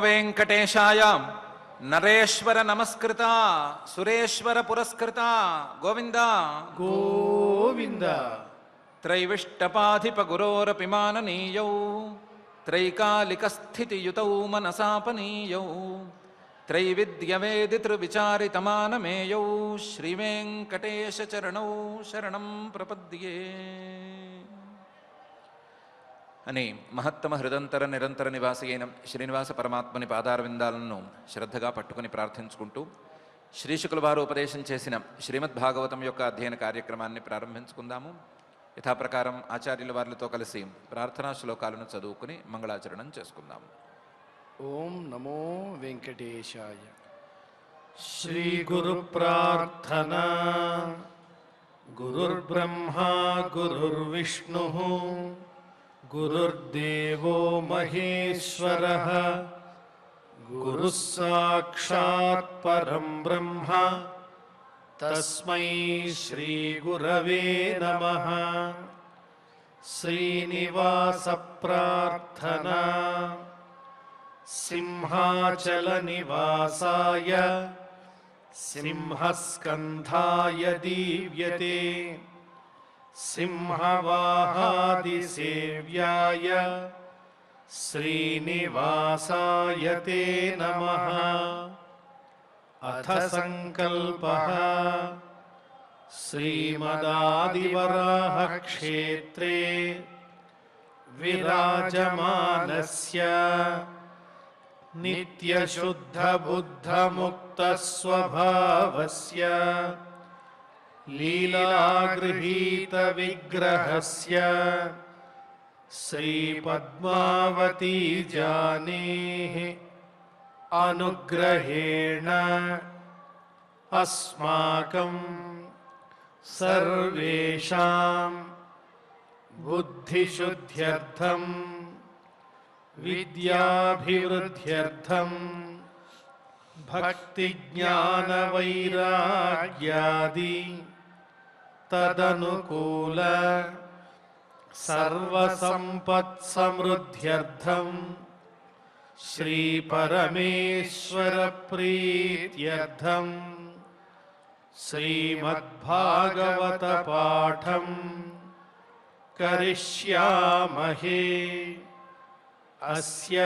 వెంకటేశాయ. నరేశ్వర నమస్కృత సురేశ్వర పురస్కృత గోవింద గోవింద. త్రైవిష్టపాధిప గురోరపి మాననీయౌ త్రైకాలికస్థితియుతౌ మనసాపనీయౌ త్రైవిద్యవేదితృవిచారితమానమేయౌ శ్రీవేంకటేశ చరణౌ శరణం ప్రపద్యే అని మహత్తమ హృదంతర నిరంతర నివాసి అయిన శ్రీనివాస పరమాత్మని పాదారవిందాలను శ్రద్ధగా పట్టుకుని ప్రార్థించుకుంటూ శ్రీశుకుల వారు ఉపదేశం చేసిన శ్రీమద్భాగవతం యొక్క అధ్యయన కార్యక్రమాన్ని ప్రారంభించుకుందాము. యథాప్రకారం ఆచార్యుల వారితో కలిసి ప్రార్థనా శ్లోకాలను చదువుకుని మంగళాచరణం చేసుకుందాము. ఓం నమో వెంకటేశాయ. శ్రీ గురు ప్రార్థనా. గురుర్బ్రహ్మా గురుర్విష్ణు గురుర్దేవో మహేశ్వరః గురుః సాక్షాత్ పరం బ్రహ్మ తస్మై శ్రీ గురవే నమః. శ్రీనివాస ప్రార్థనా. సింహాచల నివాసాయ సింహస్కంధాయ దీవ్యతే సింహవాహాదిసేవ్యాయ శ్రీనివాసాయ తే నమః. అథ సంకల్పః. శ్రీమదాదివరాహ క్షేత్రే విరాజమానస్య నిత్యశుద్ధబుద్ధముక్తస్వభావస్య లీలాగృహీతవిగ్రహస్య శ్రీపద్మావతీ జానేః అనుగ్రహేణ అస్మాకం సర్వేషాం బుద్ధిశుద్ధ్యర్థం విద్యాభివృద్ధ్యర్థం భక్తిజ్ఞానవైరాగ్యాది తదనుకూల సర్వసంపత్సమృద్ధ్యర్థం శ్రీపరమేశ్వర ప్రీత్యర్థం శ్రీమద్భాగవత పాఠం కరిష్యామహే. అస్య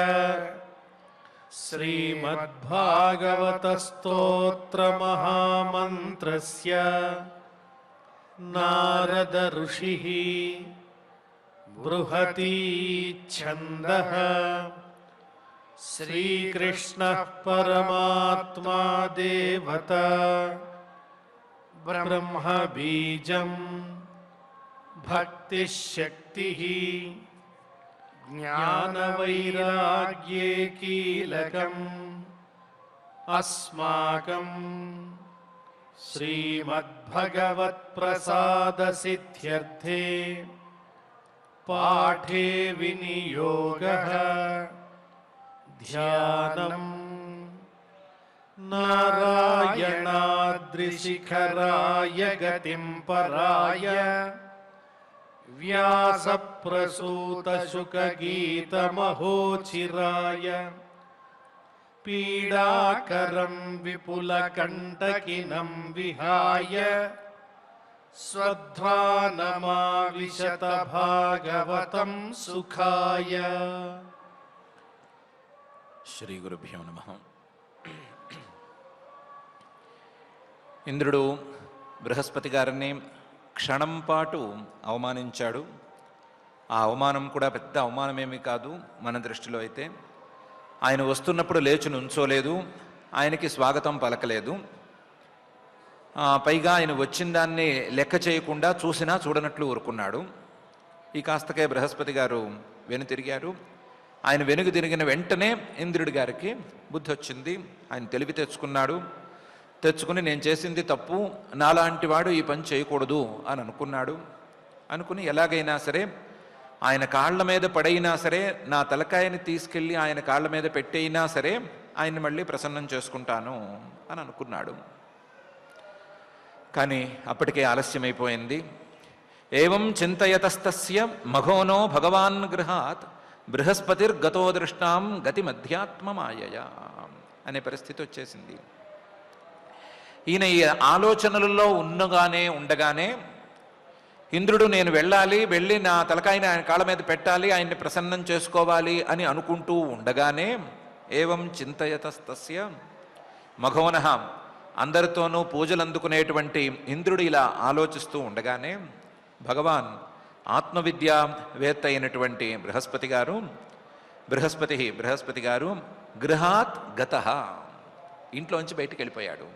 శ్రీమద్భాగవత స్తోత్ర మహామంత్రస్య నారద ఋషిః బృహతీ ఛందః. శ్రీకృష్ణః పరమాత్మా దేవత బ్రహ్మ బీజం భక్తిశక్తిః జ్ఞానవైరాగ్యే కీలకం అస్మాకం శ్రీమద్భగవత్ప్రసాదసిద్ధ్యర్థే పాఠే వినియోగః. ధ్యానం. నారాయణాద్రిశిఖరాయ గతిం పరాయ వ్యాసప్రసూతశుకగీతమహోచిరాయ పీడాకరం విపులకంటకినం విహాయ స్వధ్వానమావిశత భాగవతం సుఖాయ. శ్రీ గురుభ్యో నమః. ఇంద్రుడు బృహస్పతి గారిని క్షణం పాటు అవమానించాడు. ఆ అవమానం కూడా పెద్ద అవమానమేమీ కాదు మన దృష్టిలో అయితే. ఆయన వస్తున్నప్పుడు లేచి నుంచోలేదు, ఆయనకి స్వాగతం పలకలేదు. పైగా ఆయన వచ్చిన దాన్ని లెక్క చేయకుండా చూసినా చూడనట్లు ఊరుకున్నాడు. ఈ కాస్తకే బృహస్పతి గారు వెనుతిరిగారు. ఆయన వెనుక తిరిగిన వెంటనే ఇంద్రుడి గారికి బుద్ధి వచ్చింది. ఆయన తెలివి తెచ్చుకుని నేను చేసింది తప్పు, నాలాంటి వాడు ఈ పని చేయకూడదు అని అనుకుని ఎలాగైనా సరే ఆయన కాళ్ళ మీద పడైనా సరే, నా తలకాయని తీసుకెళ్ళి ఆయన కాళ్ళ మీద పెట్టైనా సరే ఆయన్ని మళ్ళీ ప్రసన్నం చేసుకుంటాను అని అనుకున్నాడు. కానీ అప్పటికే ఆలస్యమైపోయింది. ఏవం చింతయతస్తస్య మఘోనో భగవాన్ గృహాత్ బృహస్పతిర్గతో దృష్టాం గతిమధ్యాత్మమాయయా అనే పరిస్థితి వచ్చేసింది. ఈయన ఈ ఆలోచనలలో ఉండగానే ఇంద్రుడు నేను వెళ్ళి నా తలకాయని ఆయన కాళ్ళ మీద పెట్టాలి, ఆయన్ని ప్రసన్నం చేసుకోవాలి అని అనుకుంటూ ఉండగానే ఏవం చింతయతస్తస్య మఘోనః అందరితోనూ పూజలు అందుకునేటువంటి ఇంద్రుడు ఇలా ఆలోచిస్తూ ఉండగానే భగవాన్ ఆత్మవిద్యావేత్త అయినటువంటి బృహస్పతి గారు గృహాత్ గతః ఇంట్లోంచి బయటికి వెళ్ళిపోయాడు.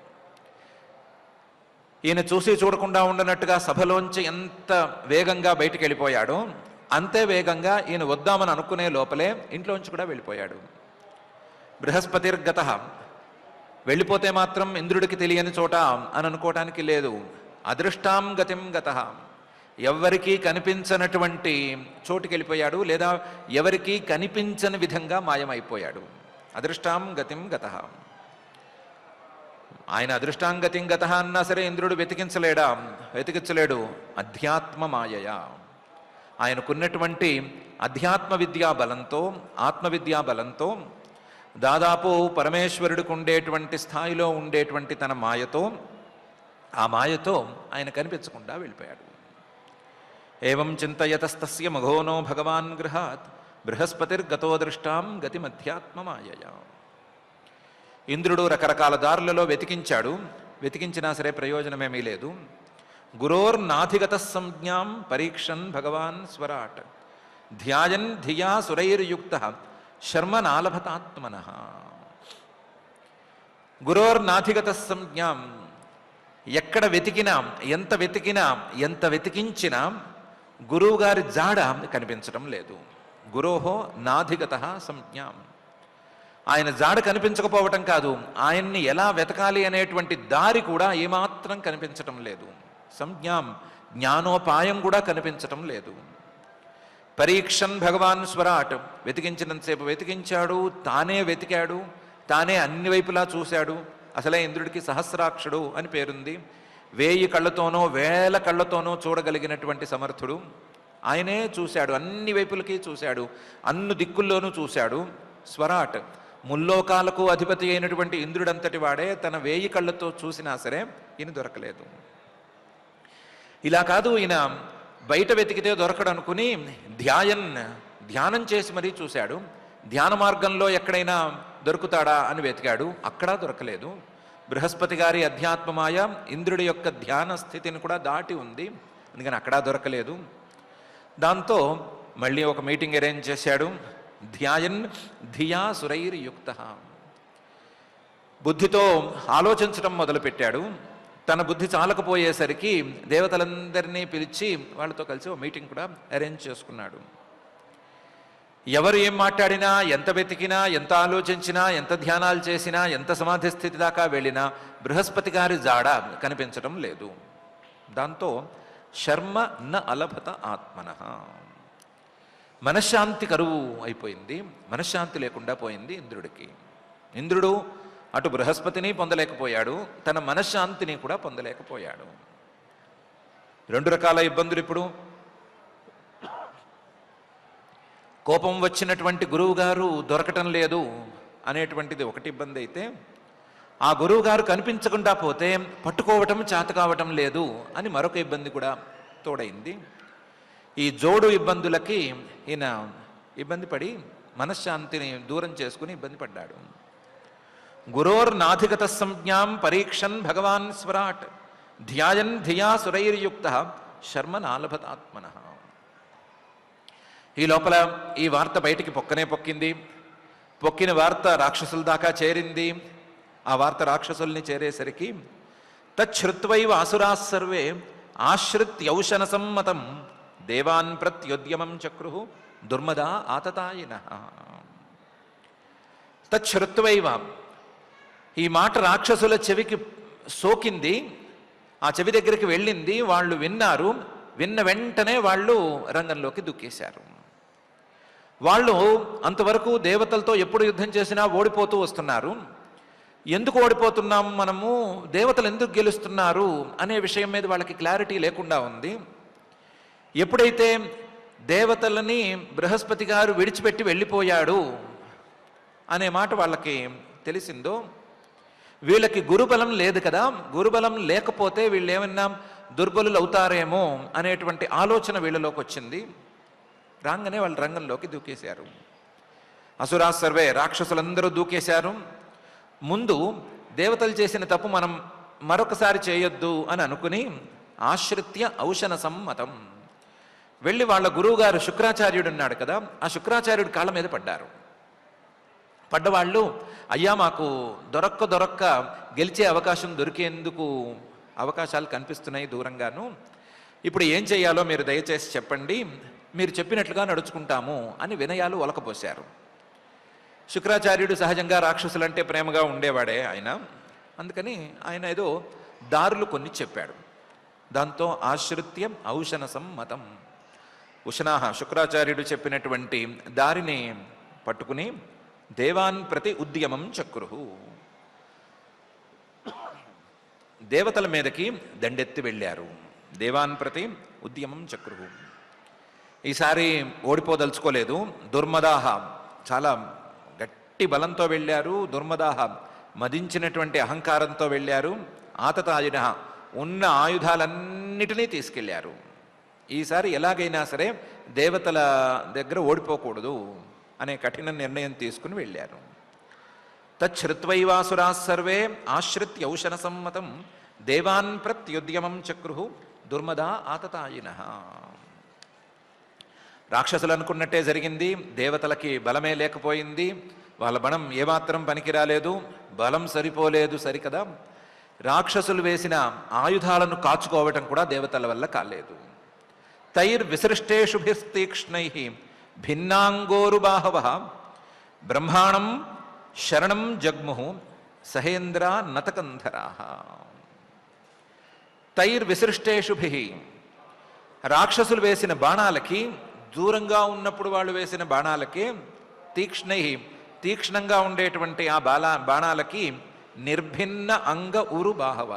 ఈయన చూసి చూడకుండా ఉండనట్టుగా సభలోంచి ఎంత వేగంగా బయటికి వెళ్ళిపోయాడో అంతే వేగంగా ఈయన వద్దామని అనుకునే లోపలే ఇంట్లోంచి కూడా వెళ్ళిపోయాడు. బృహస్పతిర్గతః వెళ్ళిపోతే మాత్రం ఇంద్రుడికి తెలియని చోట అని అనుకోవటానికి లేదు. అదృష్టాం గతిం గతః ఎవరికీ కనిపించనటువంటి చోటుకి వెళ్ళిపోయాడు, లేదా ఎవరికీ కనిపించని విధంగా మాయమైపోయాడు. అదృష్టాం గతిం గతః. ఆయన అదృష్టాంగతిం గతః అన్నా సరే ఇంద్రుడు వెతికించలేడు. అధ్యాత్మ మాయయా ఆయనకున్నటువంటి అధ్యాత్మ విద్యా బలంతో దాదాపు పరమేశ్వరుడికి ఉండేటువంటి స్థాయిలో ఉండేటువంటి తన ఆ మాయతో ఆయన కనిపించకుండా వెళ్ళిపోయాడు. ఏవం చింతయతస్తస్య మఘోనో భగవాన్ గృహాత్ బృహస్పతిర్గతో దృష్టాం గతిమధ్యాత్మ మాయయా. ఇంద్రుడు రకరకాల దారులలో వెతికించినా సరే ప్రయోజనమేమీ లేదు. గురోర్నాధిగత సంజ్ఞాం పరీక్షన్ భగవాన్ స్వరాట్ ధ్యాయన్ ధియా సురైర్యుక్త శర్మ నాలభతాత్మనః. గురోర్నాధిగత సంజ్ఞాం ఎక్కడ వెతికినా ఎంత వెతికించినా గురువు గారి జాడ కనిపించడం లేదు. గురోహో నాధిగత సంజ్ఞాం ఆయన జాడ కనిపించకపోవటం కాదు, ఆయన్ని ఎలా వెతకాలి అనేటువంటి దారి కూడా ఏమాత్రం కనిపించటం లేదు. సంజ్ఞాం జ్ఞానోపాయం కూడా కనిపించటం లేదు. పరీక్షన్ భగవాన్ స్వరాట్ వెతికించినంతసేపు వెతికించాడు, తానే వెతికాడు, తానే అన్ని వైపులా చూశాడు. అసలే ఇంద్రుడికి సహస్రాక్షుడు అని పేరుంది. 1000 కళ్ళతోనో 1000 కళ్ళతోనో చూడగలిగినటువంటి సమర్థుడు. ఆయనే చూశాడు, అన్ని వైపులకి చూశాడు, అన్ని దిక్కుల్లోనూ చూశాడు. స్వరాట్ ముల్లోకాలకు అధిపతి అయినటువంటి ఇంద్రుడంతటి వాడే తన 1000 కళ్ళతో చూసినా సరే ఈయన దొరకలేదు. ఇలా కాదు, ఈయన బయట వెతికితే దొరకడు అనుకుని ధ్యానం చేసి మరీ చూశాడు. ధ్యాన మార్గంలో ఎక్కడైనా దొరుకుతాడా అని వెతికాడు, అక్కడా దొరకలేదు. బృహస్పతి గారి అధ్యాత్మమాయ ఇంద్రుడి యొక్క ధ్యాన స్థితిని కూడా దాటి ఉంది, అందుకని అక్కడా దొరకలేదు. దాంతో మళ్ళీ ఒక మీటింగ్ అరేంజ్ చేశాడు. ధ్యాయన్ ధియా సురైర్యుక్త బుద్ధితో ఆలోచించడం మొదలుపెట్టాడు. తన బుద్ధి చాలకపోయేసరికి దేవతలందరినీ పిలిచి వాళ్ళతో కలిసి ఒక మీటింగ్ కూడా అరేంజ్ చేసుకున్నాడు. ఎవరు ఏం మాట్లాడినా, ఎంత వెతికినా, ఎంత ఆలోచించినా, ఎంత ధ్యానాలు చేసినా, ఎంత సమాధి స్థితి దాకా వెళ్ళినా బృహస్పతి గారి జాడ కనిపించడం లేదు. దాంతో శర్మ న అలభత ఆత్మనః మనశ్శాంతి కరువు అయిపోయింది. మనశ్శాంతి లేకుండా పోయింది ఇంద్రుడికి. ఇంద్రుడు అటు బృహస్పతిని పొందలేకపోయాడు, తన మనశ్శాంతిని కూడా పొందలేకపోయాడు. 2 రకాల ఇబ్బందులు ఇప్పుడు. కోపం వచ్చినటువంటి గురువు గారు దొరకటం లేదు అనేటువంటిది ఒకటి ఇబ్బంది అయితే, ఆ గురువు గారు కనిపించకుండా పోతే పట్టుకోవటం చేత కావటం లేదు అని మరొక ఇబ్బంది కూడా తోడైంది. ఈ జోడు ఇబ్బందులకి ఈయన ఇబ్బంది పడి మనశ్శాంతిని దూరం చేసుకుని ఇబ్బంది పడ్డాడు. గురోర్నాధిగత సంజ్ఞాం పరీక్షన్ భగవాన్ స్వరాట్ ధ్యాయన్ ధియా సురైర్యుక్త శర్మ నాలభతాత్మనః. ఈ లోపల ఈ వార్త బయటికి పొక్కిన వార్త రాక్షసుల దాకా చేరింది. ఆ వార్త రాక్షసుల్ని చేరేసరికి తచ్ఛ్రుత్వైవ అసురాः సర్వే ఆశ్రిత్యౌషన సమ్మతం దేవాన్ ప్రత్యుద్యమం చక్రుః దుర్మదా ఆతతాయినః. తచ్ఛ్రుత్వైవ ఈ మాట రాక్షసుల చెవికి సోకింది, ఆ చెవి దగ్గరికి వెళ్ళింది. వాళ్ళు విన్నారు. విన్న వెంటనే వాళ్ళు రంగంలోకి దుక్కేశారు. వాళ్ళు అంతవరకు దేవతలతో ఎప్పుడు యుద్ధం చేసినా ఓడిపోతూ వస్తున్నారు. ఎందుకు ఓడిపోతున్నాం మనము, దేవతలు ఎందుకు గెలుస్తున్నారు అనే విషయం మీద వాళ్ళకి క్లారిటీ లేకుండా ఉంది. ఎప్పుడైతే దేవతలని బృహస్పతి గారు విడిచిపెట్టి వెళ్ళిపోయాడు అనే మాట వాళ్ళకి తెలిసిందో, వీళ్ళకి గురుబలం లేదు కదా, గురుబలం లేకపోతే వీళ్ళు ఏమన్నా దుర్బలులు అవుతారేమో అనేటువంటి ఆలోచన వీళ్ళలోకి వచ్చింది. రాగానే వాళ్ళు రంగంలోకి దూకేశారు. అసురా సర్వే, రాక్షసులందరూ దూకేశారు. ముందు దేవతలు చేసిన తప్పు మనం మరొకసారి చేయొద్దు అని అనుకుని ఆశ్రిత్య ఔషణ సమ్మతం వెళ్ళి వాళ్ళ గురువుగారు శుక్రాచార్యుడు ఉన్నాడు కదా, ఆ శుక్రాచార్యుడి కాళ్ళ మీద పడ్డారు. పడ్డవాళ్ళు, అయ్యా మాకు దొరక్క గెలిచే అవకాశం దొరికేందుకు అవకాశాలు కనిపిస్తున్నాయి దూరంగాను, ఇప్పుడు ఏం చేయాలో మీరు దయచేసి చెప్పండి, మీరు చెప్పినట్లుగా నడుచుకుంటాము అని వినయాలు ఒలకపోశారు. శుక్రాచార్యుడు సహజంగా రాక్షసులంటే ప్రేమగా ఉండేవాడే ఆయన, అందుకని ఆయన ఏదో దారులు కొన్ని చెప్పాడు. దాంతో ఆశ్రిత్య ఔషణ సమ్మతం, ఉషనాహ శుక్రాచార్యుడు చెప్పినటువంటి దారిని పట్టుకుని దేవాన్ ప్రతి ఉద్యమం చక్రుహు, దేవతల మీదకి దండెత్తి వెళ్ళారు. దేవాన్ ప్రతి ఉద్యమం చక్రుహు. ఈసారి ఓడిపోదలుచుకోలేదు. దుర్మదాహ చాలా గట్టి బలంతో వెళ్ళారు. దుర్మదాహ మదించినటువంటి అహంకారంతో వెళ్ళారు. ఆతతాయున ఉన్న ఆయుధాలన్నిటినీ తీసుకెళ్లారు. ఈసారి ఎలాగైనా సరే దేవతల దగ్గర ఓడిపోకూడదు అనే కఠిన నిర్ణయం తీసుకుని వెళ్ళారు. తచ్ఛృత్వైవాసురా సర్వే ఆశ్రిత్య ఔషణ సమ్మతం దేవాన్ ప్రత్యుద్యమం చక్రుహు దుర్మదా ఆతతాయిన. రాక్షసులు అనుకున్నట్టే జరిగింది. దేవతలకి బలమే లేకపోయింది. వాళ్ళ బలం ఏమాత్రం పనికిరాలేదు, బలం సరిపోలేదు సరికదా. రాక్షసులు వేసిన ఆయుధాలను కాచుకోవటం కూడా దేవతల వల్ల కాలేదు. తైర్విసృష్టేషుభిస్తీక్ష్ణై భిన్నాంగోరుబాహవ బ్రహ్మాణం శరణం జగ్ముహు సహేంద్ర నతకంధరా. తైర్విసృష్టేషుభి, రాక్షసులు వేసిన బాణాలకి, దూరంగా ఉన్నప్పుడు వాళ్ళు వేసిన బాణాలకి, తీక్ష్ణంగా ఉండేటువంటి ఆ బాణాలకి నిర్భిన్న అంగ ఉరు బాహవ,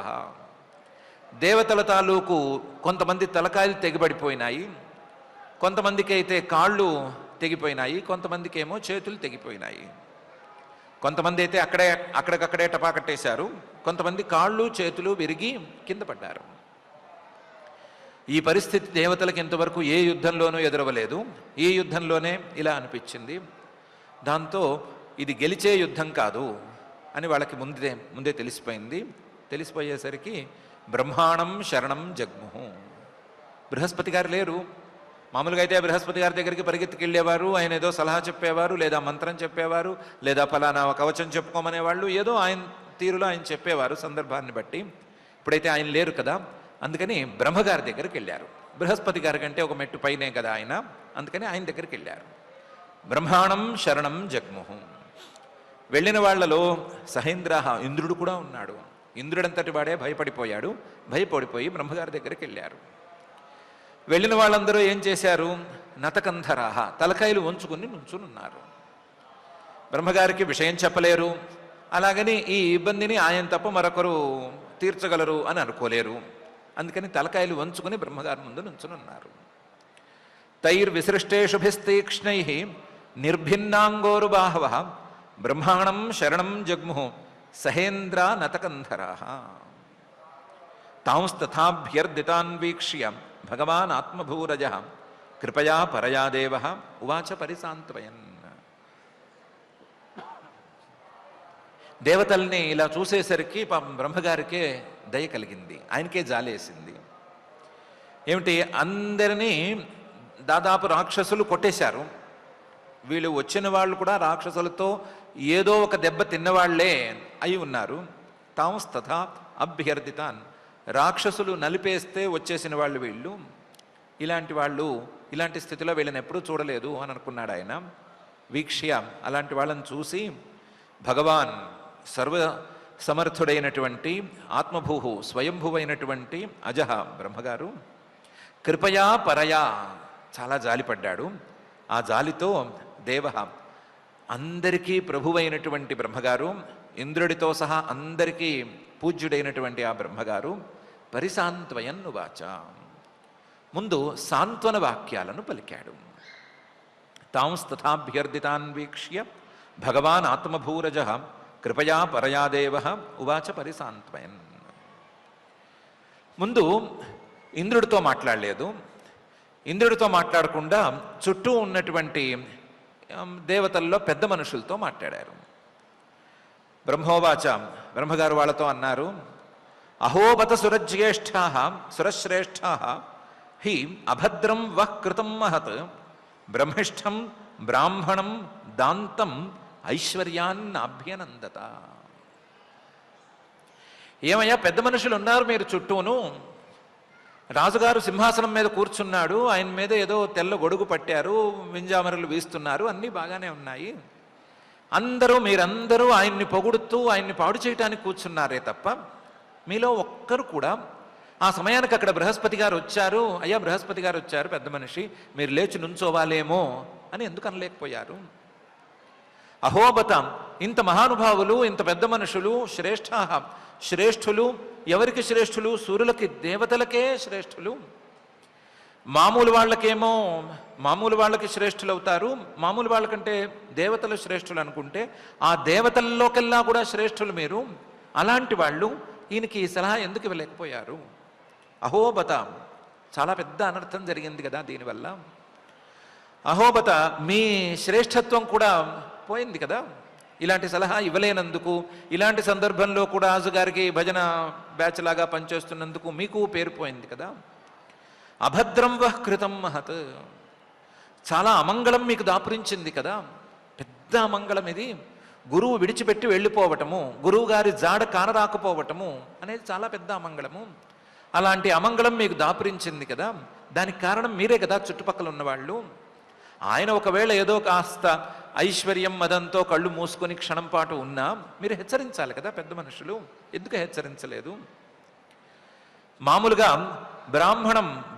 దేవతల తాలూకు కొంతమంది తలకాయలు తెగిపడిపోయినాయి, కొంతమందికి అయితే కాళ్ళు తెగిపోయినాయి, కొంతమందికి ఏమో చేతులు తెగిపోయినాయి. కొంతమంది అయితే అక్కడికక్కడే టపాకట్టేశారు, కొంతమంది కాళ్ళు చేతులు విరిగి కింద పడ్డారు. ఈ పరిస్థితి దేవతలకు ఇంతవరకు ఏ యుద్ధంలోనూ ఎదురవలేదు. ఈ యుద్ధంలోనే ఇలా అనిపించింది. దాంతో ఇది గెలిచే యుద్ధం కాదు అని వాళ్ళకి ముందే తెలిసిపోయింది. తెలిసిపోయేసరికి బ్రహ్మాణం శరణం జగ్ముహు, బృహస్పతి గారు లేరు. మామూలుగా అయితే బృహస్పతి గారి దగ్గరికి పరిగెత్తుకెళ్ళేవారు, ఆయన ఏదో సలహా చెప్పేవారు, లేదా మంత్రం చెప్పేవారు, లేదా ఫలానా కవచం చెప్పుకోమనేవాళ్ళు, ఏదో ఆయన తీరులో ఆయన చెప్పేవారు సందర్భాన్ని బట్టి. ఇప్పుడైతే ఆయన లేరు కదా, అందుకని బ్రహ్మగారి దగ్గరికి వెళ్ళారు. బృహస్పతి గారి కంటే ఒక మెట్టు పైనే కదా ఆయన, అందుకని ఆయన దగ్గరికి వెళ్ళారు. బ్రహ్మాణం శరణం జగ్ముహు. వెళ్ళిన వాళ్లలో సహేంద్ర, ఇంద్రుడు కూడా ఉన్నాడు. ఇంద్రుడంతటి వాడే భయపడిపోయాడు. భయపడిపోయి బ్రహ్మగారి దగ్గరికి వెళ్ళారు. వెళ్ళిన వాళ్ళందరూ ఏం చేశారు? నతకంధరాహ, తలకాయలు వంచుకుని నుంచునున్నారు. బ్రహ్మగారికి విషయం చెప్పలేరు, అలాగని ఈ ఇబ్బందిని ఆయన తప్ప మరొకరు తీర్చగలరు అని అనుకోలేరు. అందుకని తలకాయలు వంచుకుని బ్రహ్మగారి ముందు నుంచునున్నారు. తైర్విసృష్టేషుభిస్తీక్ష్ణై నిర్భిన్నాంగోరు బాహవ బ్రహ్మాణం శరణం జగ్ముహు సహేంద్ర నతకంధరాః. తాంస్తథాభ్యర్థితాన్ వీక్ష్య భగవాన్ ఆత్మభూరజః కృపయా పరయా దేవః ఉవాచ పరిసాంత్వయన్. దేవతల్ని ఇలా చూసేసరికి పాపం బ్రహ్మగారికే దయ కలిగింది, ఆయనకే జాలేసింది. ఏమిటి, అందరినీ దాదాపు రాక్షసులు కొట్టేశారు. వీళ్ళు వచ్చిన వాళ్ళు కూడా రాక్షసులతో ఏదో ఒక దెబ్బ తిన్నవాళ్లే అయి ఉన్నారు. తాంస్తథా అభ్యర్థితాన్, రాక్షసులు నలిపేస్తే వచ్చేసిన వాళ్ళు వీళ్ళు. ఇలాంటి వాళ్ళు ఇలాంటి స్థితిలో వీళ్ళని ఎప్పుడూ చూడలేదు అని అనుకున్నాడు ఆయన. వీక్ష్య, అలాంటి వాళ్ళని చూసి భగవాన్ సర్వ సమర్థుడైనటువంటి ఆత్మభూ స్వయంభువైనటువంటి అజహ బ్రహ్మగారు కృపయా పరయా చాలా జాలిపడ్డాడు. ఆ జాలితో దేవ, అందరికీ ప్రభువైనటువంటి బ్రహ్మగారు, ఇంద్రుడితో సహా అందరికీ పూజ్యుడైనటువంటి ఆ బ్రహ్మగారు పరిసాంత్వయన్ ఉవాచ, ముందు సాంత్వన వాక్యాలను పలికాడు. తాంస్తథాభ్యర్థితాన్ వీక్ష్య భగవాన్ ఆత్మభూరజ కృపయా పరయాదేవ ఉవాచ పరిసాంత్వయన్. ముందు ఇంద్రుడితో మాట్లాడలేదు. ఇంద్రుడితో మాట్లాడకుండా చుట్టూ ఉన్నటువంటి దేవతల్లో పెద్ద మనుషులతో మాట్లాడారు. బ్రహ్మోవాచ, బ్రహ్మగారు వాళ్ళతో అన్నారు, అహోబత సురశ్రేష్ఠా హి అభద్రం వః కృతం మహత్ బ్రహ్మిష్ఠం బ్రాహ్మణం దాంతం ఐశ్వర్యాన్నభ్యనందత. ఏమయ్యా, పెద్ద మనుషులు ఉన్నారు మీరు చుట్టూను, రాజుగారు సింహాసనం మీద కూర్చున్నాడు, ఆయన మీద ఏదో తెల్ల గొడుగు పట్టారు, వింజామరలు వీస్తున్నారు, అన్నీ బాగానే ఉన్నాయి. మీరందరూ ఆయన్ని పొగుడుతూ ఆయన్ని పాడు చేయటానికి కూర్చున్నారే తప్ప మీలో ఒక్కరు కూడా ఆ సమయానికి అక్కడ బృహస్పతి గారు వచ్చారు, అయ్యా బృహస్పతి గారు వచ్చారు పెద్ద మనిషి, మీరు లేచి నుంచోవాలేమో అని ఎందుకు అనలేకపోయారు? అహోబతం, ఇంత మహానుభావులు, ఇంత పెద్ద మనుషులు, శ్రేష్ఠులు. ఎవరికి శ్రేష్ఠులు? సూర్యులకి, దేవతలకే శ్రేష్ఠులు. మామూలు వాళ్ళకి శ్రేష్ఠులు అవుతారు. మామూలు వాళ్ళకంటే దేవతలు శ్రేష్ఠులు అనుకుంటే ఆ దేవతల్లోకెల్లా కూడా శ్రేష్ఠులు మీరు. అలాంటి వాళ్ళు ఈయనకి ఈ సలహా ఎందుకు ఇవ్వలేకపోయారు? అహోబత, చాలా పెద్ద అనర్థం జరిగింది కదా దీనివల్ల. అహోబత, మీ శ్రేష్ఠత్వం కూడా పోయింది కదా ఇలాంటి సలహా ఇవ్వలేనందుకు. ఇలాంటి సందర్భంలో కూడా రాజుగారికి భజన బ్యాచ్ లాగా పనిచేస్తున్నందుకు మీకు పేరు పోయింది కదా. అభద్రం వః కృతం మహత్, చాలా అమంగళం మీకు దాపురించింది కదా, పెద్ద అమంగళం ఇది. గురువు విడిచిపెట్టి వెళ్ళిపోవటము, గురువు గారి జాడ కానరాకపోవటము అనేది చాలా పెద్ద అమంగళము. అలాంటి అమంగళం మీకు దాపురించింది కదా, దానికి కారణం మీరే కదా, చుట్టుపక్కల ఉన్నవాళ్ళు. ఆయన ఒకవేళ ఏదో కాస్త ఐశ్వర్యం మదంతో కళ్ళు మూసుకొని క్షణం పాటు ఉన్నా మీరు హెచ్చరించాలి కదా పెద్ద మనుషులు, ఎందుకు హెచ్చరించలేదు? మామూలుగా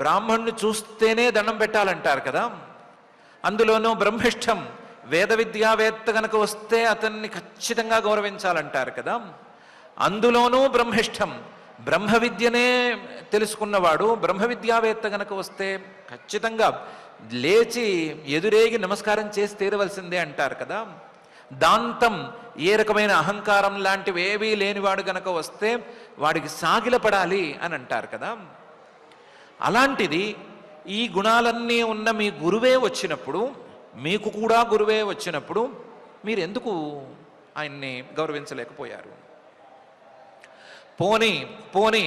బ్రాహ్మణుని చూస్తేనే దండం పెట్టాలంటారు కదా, అందులోనూ బ్రహ్మిష్టం, వేద విద్యావేత్త కనుక వస్తే అతన్ని ఖచ్చితంగా గౌరవించాలంటారు కదా. అందులోనూ బ్రహ్మిష్టం, బ్రహ్మ విద్యనే తెలుసుకున్నవాడు, బ్రహ్మ విద్యావేత్త కనుక వస్తే ఖచ్చితంగా లేచి ఎదురేగి నమస్కారం చేసి తీరవలసిందే అంటారు కదా. దాంతం, ఏ రకమైన అహంకారం లాంటివి ఏవీ లేనివాడు గనక వస్తే వాడికి సాగిలపడాలి అని అంటారు కదా. అలాంటిది ఈ గుణాలన్నీ ఉన్న మీ గురువే వచ్చినప్పుడు, మీకు కూడా గురువే వచ్చినప్పుడు మీరు ఎందుకు ఆయన్ని గౌరవించలేకపోయారు? పోనీ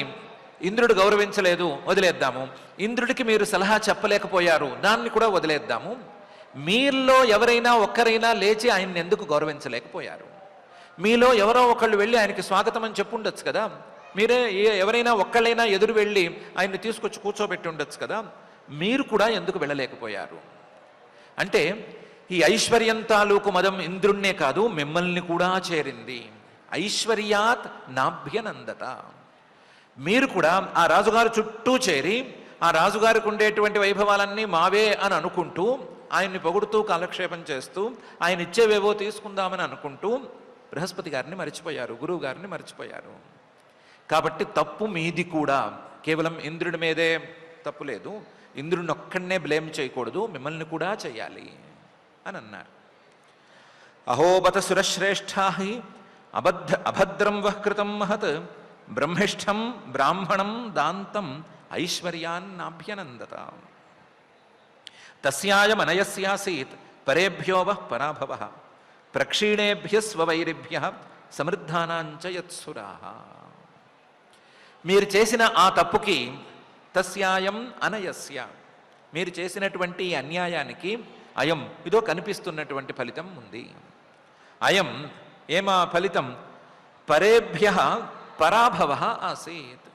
ఇంద్రుడు గౌరవించలేదు, వదిలేద్దాము. ఇంద్రుడికి మీరు సలహా చెప్పలేకపోయారు, దాన్ని కూడా వదిలేద్దాము. మీలో ఎవరైనా ఒక్కరైనా లేచి ఆయన్ని ఎందుకు గౌరవించలేకపోయారు? మీలో ఎవరో ఒకళ్ళు వెళ్ళి ఆయనకి స్వాగతం అని చెప్పి ఉండొచ్చు కదా. మీరే ఎవరైనా ఒక్కళ్ళైనా ఎదురు వెళ్ళి ఆయన్ని తీసుకొచ్చి కూర్చోబెట్టి ఉండొచ్చు కదా. మీరు కూడా ఎందుకు వెళ్ళలేకపోయారు? అంటే ఈ ఐశ్వర్యం తాలూకు మదం ఇంద్రుణ్ణే కాదు, మిమ్మల్ని కూడా చేరింది. ఐశ్వర్యాత్ నాభ్యనందత. మీరు కూడా ఆ రాజుగారు చుట్టూ చేరి ఆ రాజుగారికి ఉండేటువంటి వైభవాలన్నీ మావే అని అనుకుంటూ, ఆయన్ని పొగుడుతూ కాలక్షేపం చేస్తూ, ఆయన ఇచ్చేవేవో తీసుకుందామని అనుకుంటూ బృహస్పతి గారిని మర్చిపోయారు, గురువు గారిని మర్చిపోయారు. కాబట్టి తప్పు మీది కూడా. కేవలం ఇంద్రుడి మీదే తప్పు లేదు, ఇంద్రుడిని ఒక్కడనే బ్లేమ్ చేయకూడదు, మిమ్మల్ని కూడా చేయాలి అని అన్నారు. అహోబత సురశ్రేష్ఠా హి అభద్రం వః కృతం మహత్ బ్రహ్మిష్ఠం బ్రాహ్మణం దాంతం ఐశ్వర్యాన్నభ్యనందత. తస్యాయమనయస్యాసీత్ పరేభ్యో వః పరాభవః ప్రక్షీణేభ్య స్వవైరిభ్య సమృద్ధానాంచ యత్సురాః. మీరు చేసిన ఆ తప్పుకి, తస్యాయం అనయస్య, మీరు చేసినటువంటి అన్యాయానికి అయం, ఇదో కనిపిస్తున్నటువంటి ఫలితం ఉంది. అయం, ఏమా ఫలితం? పరేభ్య పరాభవ ఆసీత్,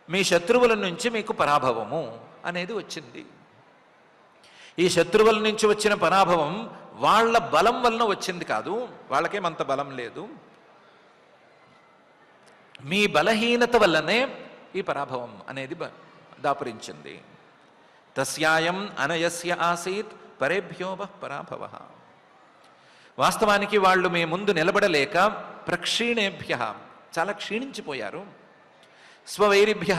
మీ శత్రువుల నుంచి మీకు పరాభవము అనేది వచ్చింది. ఈ శత్రువుల నుంచి వచ్చిన పరాభవం వాళ్ళ బలం వలన వచ్చింది కాదు, వాళ్ళకేమంత బలం లేదు, మీ బలహీనత వల్లనే ఈ పరాభవం అనేది దాపురించింది. తస్యాయం అనయస్య ఆసీత్ పరేభ్యో వః పరాభవ. వాస్తవానికి వాళ్ళు మీ ముందు నిలబడలేక ప్రక్షీణేభ్య, చాలా క్షీణించిపోయారు. స్వవైరిభ్య,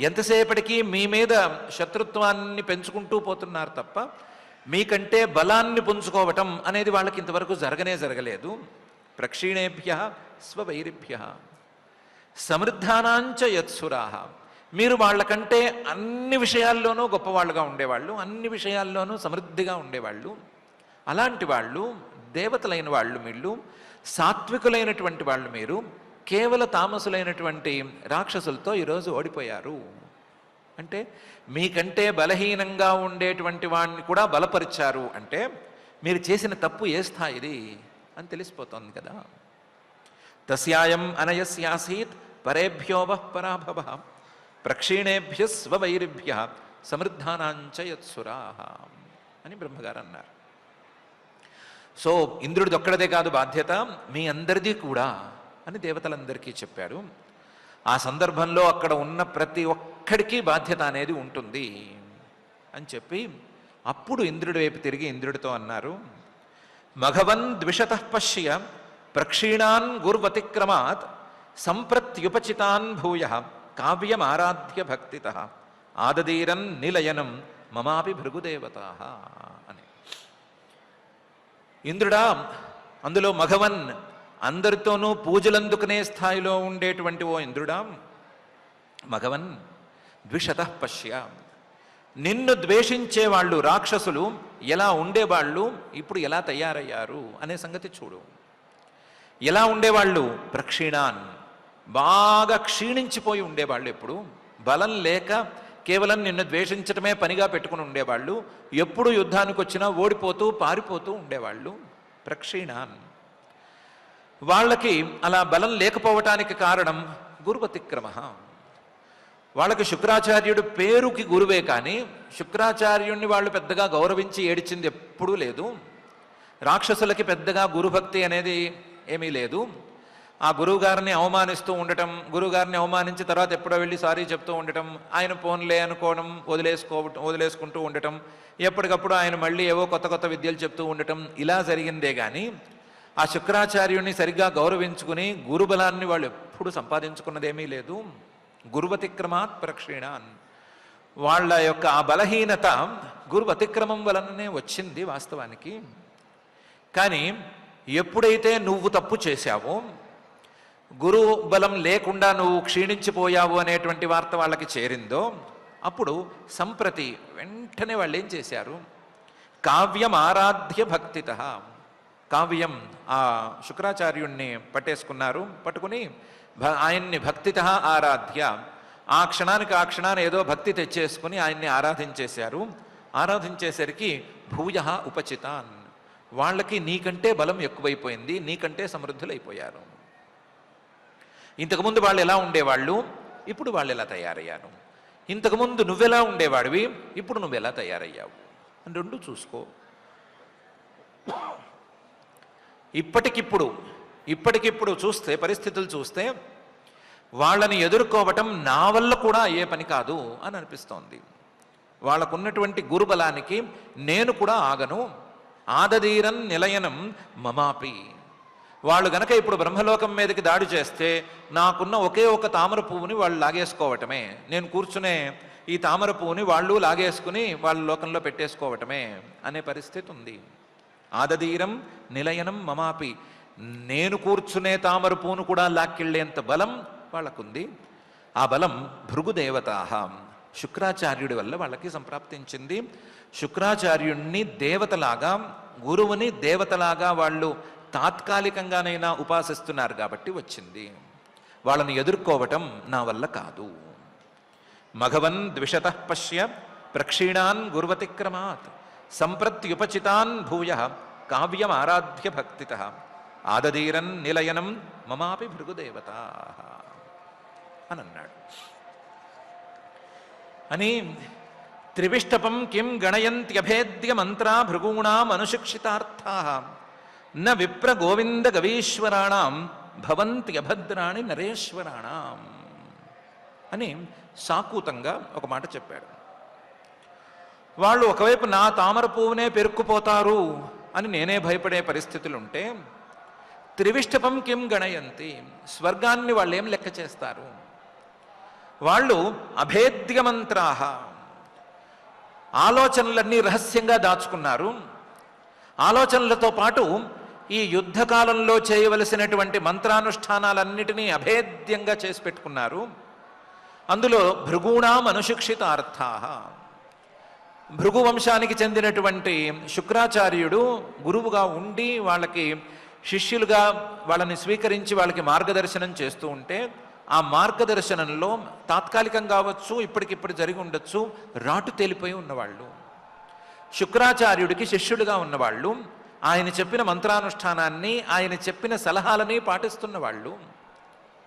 ఎంతసేపటికి మీ మీద శత్రుత్వాన్ని పెంచుకుంటూ పోతున్నారు తప్ప మీకంటే బలాన్ని పుంజుకోవటం అనేది వాళ్ళకి ఇంతవరకు జరగలేదు. ప్రక్షీణేభ్య స్వవైరిభ్య సమృద్ధానాంచ యత్సురాహ, మీరు వాళ్ళకంటే అన్ని విషయాల్లోనూ గొప్పవాళ్ళుగా ఉండేవాళ్ళు, అన్ని విషయాల్లోనూ సమృద్ధిగా ఉండేవాళ్ళు. అలాంటి వాళ్ళు, దేవతలైన వాళ్ళు వీళ్ళు, సాత్వికులైనటువంటి వాళ్ళు మీరు కేవల తామసులైనటువంటి రాక్షసులతో ఈరోజు ఓడిపోయారు. అంటే మీకంటే బలహీనంగా ఉండేటువంటి వాడిని కూడా బలపరిచారు అంటే మీరు చేసిన తప్పు ఏ స్థాయిది అని తెలిసిపోతుంది కదా. తస్యాయం అనయస్యాసీత్ పరేభ్యోవః పరాభవ ప్రక్షీణేభ్య స్వవైరిభ్య సమృద్ధానాంచ యత్సురాః అని బ్రహ్మగారు అన్నారు. సో ఇంద్రుడిది ఒక్కడదే కాదు బాధ్యత, మీ అందరిది కూడా అని దేవతలందరికీ చెప్పాడు. ఆ సందర్భంలో అక్కడ ఉన్న ప్రతి ఒక్కడికి బాధ్యత అనేది ఉంటుంది అని చెప్పి అప్పుడు ఇంద్రుడి వైపు తిరిగి ఇంద్రుడితో అన్నారు, మఘవన్ ద్విషతః పశ్య ప్రక్షీణాన్ గుర్వతిక్రమాత్ సంప్రత్యుపచితాన్ భూయ కావ్యమారాధ్య భక్తితః ఆదదీరన్ నిలయనం మమాపి భృగుదేవతా అని. ఇంద్రుడా, అందులో మఘవన్ అందరితోనూ పూజలందుకునే స్థాయిలో ఉండేటువంటి ఓ ఇంద్రుడా, మఘవన్ ద్విషతః పశ్య, నిన్ను ద్వేషించే వాళ్ళు రాక్షసులు ఎలా ఉండేవాళ్ళు, ఇప్పుడు ఎలా తయారయ్యారు అనే సంగతి చూడు. ఎలా ఉండేవాళ్ళు? ప్రక్షీణాన్, బాగా క్షీణించిపోయి ఉండేవాళ్ళు, ఎప్పుడు బలం లేక కేవలం నిన్ను ద్వేషించటమే పనిగా పెట్టుకుని ఉండేవాళ్ళు, ఎప్పుడు యుద్ధానికి వచ్చినా ఓడిపోతూ పారిపోతూ ఉండేవాళ్ళు. ప్రక్షీణాన్, వాళ్ళకి అలా బలం లేకపోవటానికి కారణం గురువతిక్రమ. వాళ్ళకి శుక్రాచార్యుడు పేరుకి గురువే కానీ శుక్రాచార్యుణ్ణి వాళ్ళు పెద్దగా గౌరవించి ఏడిచింది ఎప్పుడూ లేదు. రాక్షసులకి పెద్దగా గురుభక్తి అనేది ఏమీ లేదు. ఆ గురువుగారిని అవమానిస్తూ ఉండటం, గురువుగారిని అవమానించిన తర్వాత ఎప్పుడో వెళ్ళి సారీ చెప్తూ ఉండటం, ఆయన పోన్లే అనుకోవడం, వదిలేసుకుంటూ ఉండటం, ఎప్పటికప్పుడు ఆయన మళ్ళీ ఏవో కొత్త కొత్త విద్యలు చెప్తూ ఉండటం, ఇలా జరిగిందే కానీ ఆ శుక్రాచార్యుణ్ణి సరిగ్గా గౌరవించుకుని గురుబలాన్ని వాళ్ళు ఎప్పుడు సంపాదించుకున్నదేమీ లేదు. గురువతిక్రమాత్ ప్రక్షీణాన్, వాళ్ళ యొక్క ఆ బలహీనత గురువతిక్రమం వలననే వచ్చింది వాస్తవానికి. కానీ ఎప్పుడైతే నువ్వు తప్పు చేశావో, గురు బలం లేకుండా నువ్వు క్షీణించిపోయావు అనేటువంటి వార్త వాళ్ళకి చేరిందో, అప్పుడు సంప్రతి వెంటనే వాళ్ళు ఏం చేశారు? కావ్యం ఆరాధ్య భక్తితః, కావ్యం ఆ శుక్రాచార్యుణ్ణి పట్టేసుకున్నారు. పట్టుకుని ఆయన్ని భక్తితః ఆరాధ్య, ఆ క్షణాన్ని ఏదో భక్తి తెచ్చేసుకుని ఆయన్ని ఆరాధించేశారు. ఆరాధించేసరికి భూయ ఉపచితాన్, వాళ్ళకి నీకంటే బలం ఎక్కువైపోయింది, నీకంటే సమృద్ధులైపోయారు. ఇంతకుముందు వాళ్ళు ఎలా ఉండేవాళ్ళు, ఇప్పుడు వాళ్ళు ఎలా తయారయ్యారు. ఇంతకుముందు నువ్వెలా ఉండేవాడివి, ఇప్పుడు నువ్వెలా తయారయ్యావు అని రెండు చూసుకో. ఇప్పటికిప్పుడు చూస్తే, పరిస్థితులు చూస్తే వాళ్ళని ఎదుర్కోవటం నా వల్ల కూడా అయ్యే పని కాదు అని అనిపిస్తోంది. వాళ్ళకున్నటువంటి గురుబలానికి నేను కూడా ఆగను. ఆదదీరన్ నిలయనం మమాపి, వాళ్ళు గనక ఇప్పుడు బ్రహ్మలోకం మీదకి దాడి చేస్తే నాకున్న ఒకే ఒక తామర పువ్వుని వాళ్ళు లాగేసుకోవటమే, నేను కూర్చునే ఈ తామర పువ్వుని వాళ్ళు లాగేసుకుని వాళ్ళ లోకంలో పెట్టేసుకోవటమే అనే పరిస్థితి ఉంది. ఆదదీరం నిలయనం మమాపి, నేను కూర్చునే తామర పువ్వును కూడా లాక్కెళ్ళేంత బలం వాళ్ళకుంది. ఆ బలం భృగుదేవతా, శుక్రాచార్యుడి వల్ల వాళ్ళకి సంప్రాప్తించింది. శుక్రాచార్యుణ్ణి దేవతలాగా, గురువుని దేవతలాగా వాళ్ళు తాత్కాలికంగానైనా ఉపాసిస్తున్నారు కాబట్టి వచ్చింది. వాళ్ళని ఎదుర్కోవటం నా వల్ల కాదు. మఘవన్ ద్విషతః పశ్య ప్రక్షీణాన్ గురువతిక్రమాత్ సంప్రత్యుపచితాన్ భూయ కావ్యం ఆరాధ్య భక్తితః ఆదదీరన్ నిలయనం మమాపి భృగుదేవతా అని అన్నాడు. అని త్రివిష్టపం కిం గణయంత్యభేద్య మంత్రా భృగూణాం అనుశిక్షితార్థాః న విప్ర గోవింద గవీశ్వరాణం భవంత్యభద్రాణి నరేశ్వరాణం అని సాకూతంగా ఒక మాట చెప్పాడు. వాళ్ళు ఒకవైపు నా తామర పువ్వునే పెరుక్కుపోతారు అని నేనే భయపడే పరిస్థితులుంటే, త్రివిష్టపం కిం గణయంతి, స్వర్గాన్ని వాళ్ళు ఏం లెక్క చేస్తారు? వాళ్ళు అభేద్యమంత్రాహ, ఆలోచనలన్నీ రహస్యంగా దాచుకున్నారు. ఆలోచనలతో పాటు ఈ యుద్ధకాలంలో చేయవలసినటువంటి మంత్రానుష్ఠానాలన్నిటినీ అభేద్యంగా చేసి పెట్టుకున్నారు. అందులో భృగూణాం అనుశిక్షితార్థాః, భృగు వంశానికి చెందినటువంటి శుక్రాచార్యుడు గురువుగా ఉండి వాళ్ళకి శిష్యులుగా వాళ్ళని స్వీకరించి వాళ్ళకి మార్గదర్శనం చేస్తూ ఉంటే, ఆ మార్గదర్శనంలో తాత్కాలికం కావచ్చు, ఇప్పటికిప్పుడు జరిగి ఉండొచ్చు, రాటు తేలిపోయి ఉన్నవాళ్ళు, శుక్రాచార్యుడికి శిష్యులుగా ఉన్నవాళ్ళు, ఆయన చెప్పిన మంత్రానుష్ఠానాన్ని, ఆయన చెప్పిన సలహాలని పాటిస్తున్న వాళ్ళు,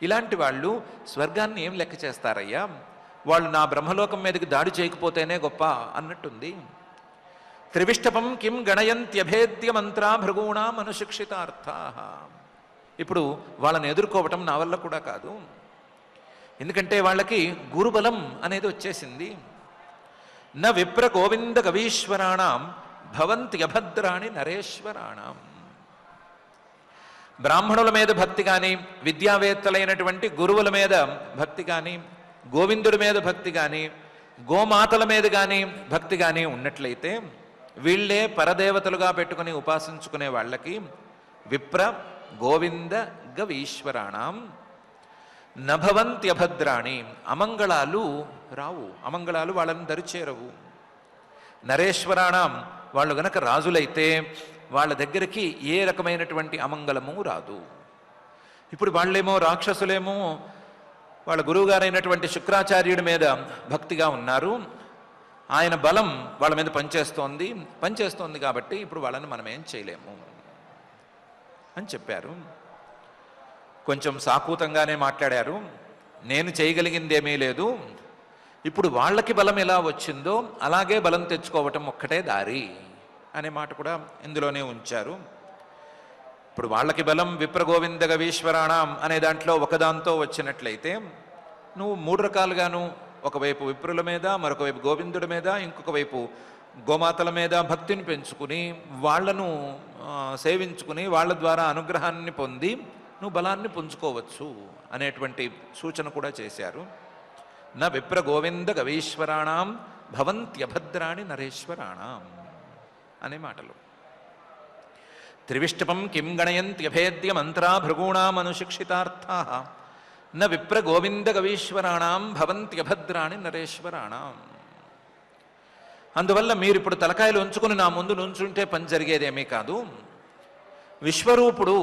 ఇలాంటి వాళ్ళు స్వర్గాన్ని ఏం లెక్క చేస్తారయ్యా, వాళ్ళు నా బ్రహ్మలోకం మీదకి దాడి చేయకపోతేనే గొప్ప అన్నట్టుంది. త్రివిష్టపం కిం గణయంత్యభేద్య మంత్రా భృగూణాం అనుశిక్షితార్థాః. ఇప్పుడు వాళ్ళని ఎదుర్కోవటం నా వల్ల కూడా కాదు, ఎందుకంటే వాళ్ళకి గురుబలం అనేది వచ్చేసింది. న విప్ర గోవింద గవీశ్వరాణం భవంత్యభద్రాణి నరేశ్వరాణం. బ్రాహ్మణుల మీద భక్తి కానీ, విద్యావేత్తలైనటువంటి గురువుల మీద భక్తి కానీ, గోవిందుడి మీద భక్తి కానీ, గోమాతల మీద కానీ భక్తి కానీ ఉన్నట్లయితే, వీళ్ళే పరదేవతలుగా పెట్టుకుని ఉపాసించుకునే వాళ్ళకి విప్ర గోవింద గవీశ్వరాణం నభవంత్యభద్రాణి, అమంగళాలు రావు, అమంగళాలు వాళ్ళని దరిచేరవు. నరేశ్వరాణం, వాళ్ళు గనక రాజులైతే వాళ్ళ దగ్గరికి ఏ రకమైనటువంటి అమంగళము రాదు. ఇప్పుడు వాళ్ళేమో రాక్షసులేమో వాళ్ళ గురువుగారైనటువంటి శుక్రాచార్యుడి మీద భక్తిగా ఉన్నారు, ఆయన బలం వాళ్ళ మీద పనిచేస్తోంది కాబట్టి ఇప్పుడు వాళ్ళని మనం ఏం చేయలేము అని చెప్పారు. కొంచెం సాకూతంగానే మాట్లాడారు. నేను చేయగలిగిందేమీ లేదు, ఇప్పుడు వాళ్ళకి బలం ఎలా వచ్చిందో అలాగే బలం తెచ్చుకోవటం ఒక్కటే దారి అనే మాట కూడా ఇందులోనే ఉంచారు. ఇప్పుడు వాళ్ళకి బలం విప్రగోవింద గవీశ్వరాణం అనే దాంట్లో ఒకదాంతో వచ్చినట్లయితే, నువ్వు 3 రకాలుగాను, ఒకవైపు విప్రుల మీద, మరొక వైపు గోవిందుడి మీద, ఇంకొక వైపు గోమాతల మీద భక్తిని పెంచుకుని వాళ్లను సేవించుకుని వాళ్ళ ద్వారా అనుగ్రహాన్ని పొంది నువ్వు బలాన్ని పుంజుకోవచ్చు అనేటువంటి సూచన కూడా చేశారు. న విప్ర గోవింద గవీశ్వరాణం భవంత్యభద్రాణి నరేశ్వరాణం అనే మాటలు. త్రివిష్టపం కిం గణయంత్యభేద్య మంత్రా భృగూణాం అనుశిక్షితార్థాః న విప్ర గోవింద గవీశ్వరాణం భవంత్యభద్రాణి నరేశ్వరాణం. అందువల్ల మీరు ఇప్పుడు తలకాయలు ఉంచుకుని నా ముందు నుంచుంటే పని జరిగేదేమీ కాదు. విశ్వరూపుడు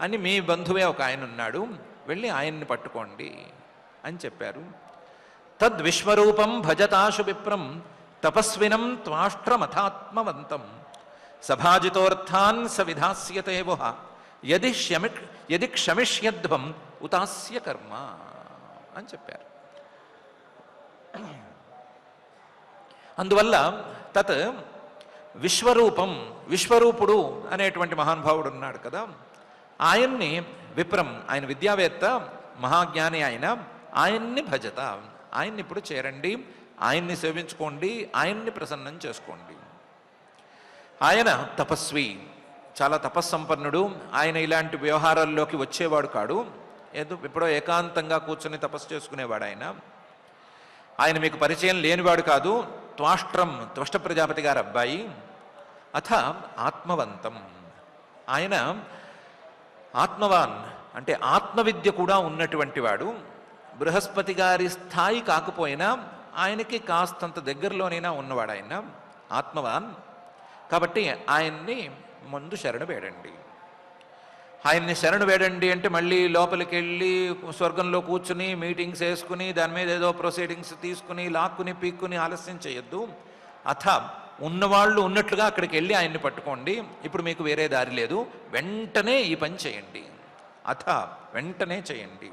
అని మీ బంధువే ఒక ఆయన ఉన్నాడు, వెళ్ళి ఆయన్ని పట్టుకోండి అని చెప్పారు. తద్విశ్వరూపం భజతాశు విప్రం తపస్వినం త్వాష్ట్రమథాత్మవంతం సభాజితోర్థాన్ స విధాస్యతే వః యది క్షమిష్యధ్వం ఉతాస్య కర్మ అని చెప్పారు. అందువల్ల తత్ విశ్వరూపం, విశ్వరూపుడు అనేటువంటి మహానుభావుడు ఉన్నాడు కదా, ఆయన్ని విప్రం, ఆయన విద్యావేత్త మహాజ్ఞాని, ఆయన్ని భజత, ఆయన్ని ఇప్పుడు చేరండి, ఆయన్ని సేవించుకోండి, ఆయన్ని ప్రసన్నం చేసుకోండి. ఆయన తపస్వి, చాలా తపస్సంపన్నుడు. ఆయన ఇలాంటి వ్యవహారాల్లోకి వచ్చేవాడు కాడు, ఎప్పుడో ఏకాంతంగా కూర్చొని తపస్సు చేసుకునేవాడు. ఆయన మీకు పరిచయం లేనివాడు కాదు. త్వష్ట ప్రజాపతి గారి అబ్బాయి. అథ ఆత్మవంతం, ఆయన ఆత్మవాన్ అంటే ఆత్మవిద్య కూడా ఉన్నటువంటి వాడు. బృహస్పతి గారి స్థాయి కాకపోయినా ఆయనకి కాస్తంత దగ్గరలోనైనా ఉన్నవాడు ఆయన, ఆత్మవాన్. కాబట్టి ఆయన్ని ముందు శరణు వేడండి. ఆయన్ని శరణు వేడండి అంటే మళ్ళీ లోపలికి వెళ్ళి స్వర్గంలో కూర్చుని మీటింగ్స్ వేసుకుని దాని మీద ఏదో ప్రొసీడింగ్స్ తీసుకుని లాక్కుని పీక్కుని ఆలస్యం చేయొద్దు. అథ ఉన్నవాళ్ళు ఉన్నట్లుగా అక్కడికి వెళ్ళి ఆయన్ని పట్టుకోండి. ఇప్పుడు మీకు వేరే దారి లేదు, వెంటనే ఈ పని చేయండి. అథ వెంటనే చేయండి.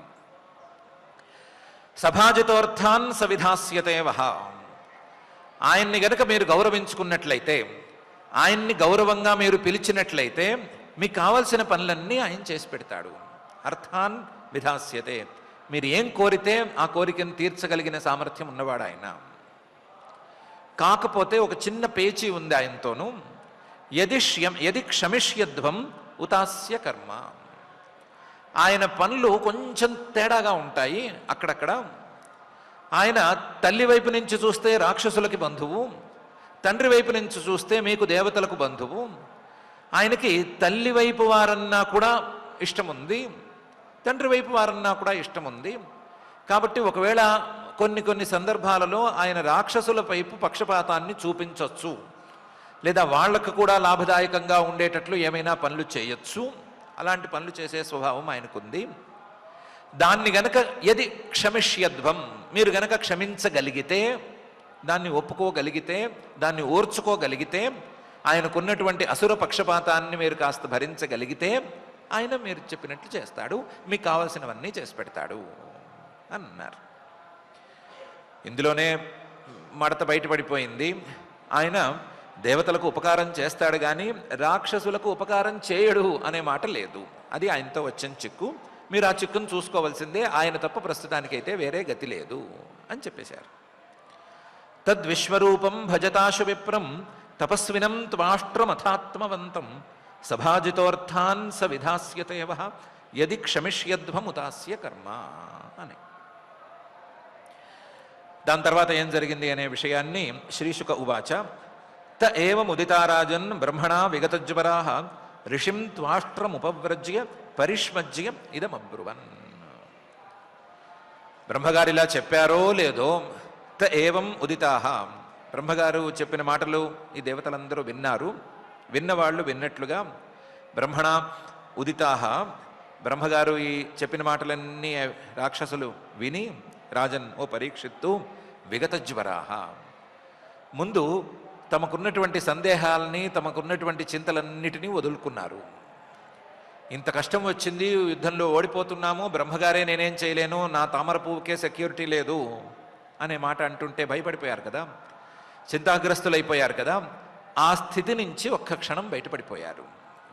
సభాజితోర్థాన్ సవిధాస్యతే వః. ఆయన్ని గనక మీరు గౌరవించుకున్నట్లయితే, ఆయన్ని గౌరవంగా మీరు పిలిచినట్లయితే మీకు కావలసిన పనులన్నీ ఆయన చేసి పెడతాడు. అర్థాన్ విధాస్యతే, మీరు ఏం కోరితే ఆ కోరికను తీర్చగలిగిన సామర్థ్యం ఉన్నవాడు ఆయన. కాకపోతే ఒక చిన్న పేచీ ఉంది ఆయనతోనూ. యది క్షమిష్యధ్వం ఉతాస్య కర్మ. ఆయన పనులు కొంచెం తేడాగా ఉంటాయి అక్కడక్కడ. ఆయన తల్లి వైపు నుంచి చూస్తే రాక్షసులకి బంధువు, తండ్రి వైపు నుంచి చూస్తే మీకు దేవతలకు బంధువు. ఆయనకి తల్లి వైపు వారన్నా కూడా ఇష్టం ఉంది, తండ్రి వైపు వారన్నా కూడా ఇష్టం ఉంది. కాబట్టి ఒకవేళ కొన్ని సందర్భాలలో ఆయన రాక్షసుల వైపు పక్షపాతాన్ని చూపించవచ్చు, లేదా వాళ్లకు కూడా లాభదాయకంగా ఉండేటట్లు ఏమైనా పనులు చేయొచ్చు. అలాంటి పనులు చేసే స్వభావం ఆయనకుంది. దాన్ని గనక యది క్షమిష్యధ్వం, మీరు గనక క్షమించగలిగితే, దాన్ని ఒప్పుకోగలిగితే, దాన్ని ఓర్చుకోగలిగితే, ఆయనకున్నటువంటి అసుర పక్షపాతాన్ని మీరు కాస్త భరించగలిగితే ఆయన మీరు చెప్పినట్లు చేస్తాడు, మీకు కావాల్సినవన్నీ చేసి పెడతాడు అన్నారు. ఇందులోనే మడత బయటపడిపోయింది. ఆయన దేవతలకు ఉపకారం చేస్తాడు కానీ రాక్షసులకు ఉపకారం చేయడు అనే మాట లేదు. అది ఆయనతో వచ్చిన చిక్కు. మీరు ఆ చిక్కును చూసుకోవాల్సిందే, ఆయన తప్ప ప్రస్తుతానికైతే వేరే గతి లేదు అని చెప్పేశారు. తద్విశ్వరూపం భజతాశు విప్రం తపస్వినం త్వాష్ట్రమథాత్మవంతం సభాజితోర్థాన్ స విధాస్యతేవ యది క్షమిష్యధ్వముతాస్య కర్మ అని. దాని తర్వాత ఏం జరిగింది అనే విషయాన్ని శ్రీశుక ఉవాచ. త ఏవముదితారాజన్ బ్రహ్మణా విగతజ్వరాః ఋషిం త్వాష్ట్రముపవ్రజ్య పరిష్మజ్య ఇదమబ్రువన్. బ్రహ్మగారిలా చెప్పారో లేదో, త ఏవం ఉదితాః, బ్రహ్మగారు చెప్పిన మాటలు ఈ దేవతలందరూ విన్నారు. విన్నవాళ్ళు విన్నట్లుగా బ్రహ్మణ ఉదితాః, బ్రహ్మగారు ఈ చెప్పిన మాటలన్నీ రాక్షసులు విని, రాజన్ ఓ పరీక్షిత్తు, విగతజ్వరాః, ముందు తమకున్నటువంటి సందేహాలని, తమకున్నటువంటి చింతలన్నిటినీ వదులుకున్నారు. ఇంత కష్టం వచ్చింది, యుద్ధంలో ఓడిపోతున్నాము, బ్రహ్మగారే నేనేం చేయలేను, నా తామర పువ్వుకే సెక్యూరిటీ లేదు అనే మాట అంటుంటే భయపడిపోయారు కదా, చింతాగ్రస్తులైపోయారు కదా. ఆ స్థితి నుంచి ఒక్క క్షణం బయటపడిపోయారు.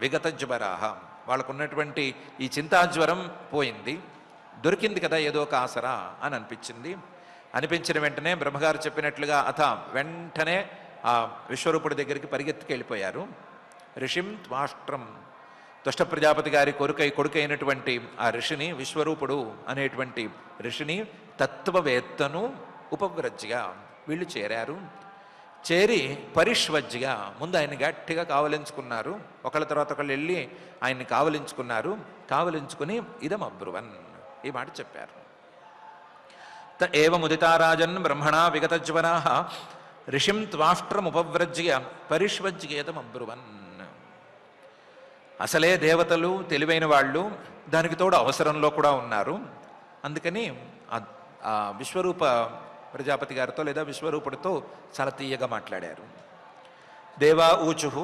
విగతజ్వరాః, వాళ్ళకున్నటువంటి ఈ చింతాజ్వరం పోయింది, దొరికింది కదా ఏదో ఒక ఆసరా అని అనిపించింది. అనిపించిన వెంటనే బ్రహ్మగారు చెప్పినట్లుగా అథ వెంటనే ఆ విశ్వరూపుడి దగ్గరికి పరిగెత్తుకు వెళ్ళిపోయారు. ఋషిం త్వాష్ట్రం, త్వష్ట ప్రజాపతి గారి కొడుకైనటువంటి ఆ ఋషిని, విశ్వరూపుడు అనేటువంటి ఋషిని, తత్వవేత్తను ఉపవ్రజ్య వీళ్ళు చేరారు. చేరి పరిష్వజ్య, ముందు ఆయన గట్టిగా కావలించుకున్నారు. ఒకళ్ళ తర్వాత ఒకళ్ళు వెళ్ళి ఆయన్ని కావలించుకున్నారు. కావలించుకుని ఇదమబ్రువన్, ఈ మాట చెప్పారు. త ఏవముదితారాజన్ బ్రహ్మణా విగతజ్వరాః ఋషిం త్వాష్ట్రముపవ్రజ్య పరిష్వజ్యేదమబ్రువన్. అసలే దేవతలు తెలివైన వాళ్ళు, దానికి తోడు అవసరంలో కూడా ఉన్నారు. అందుకని ఆ విశ్వరూప ప్రజాపతి గారితో లేదా విశ్వరూపుడితో చాలా తీయగా మాట్లాడారు. దేవా ఊచు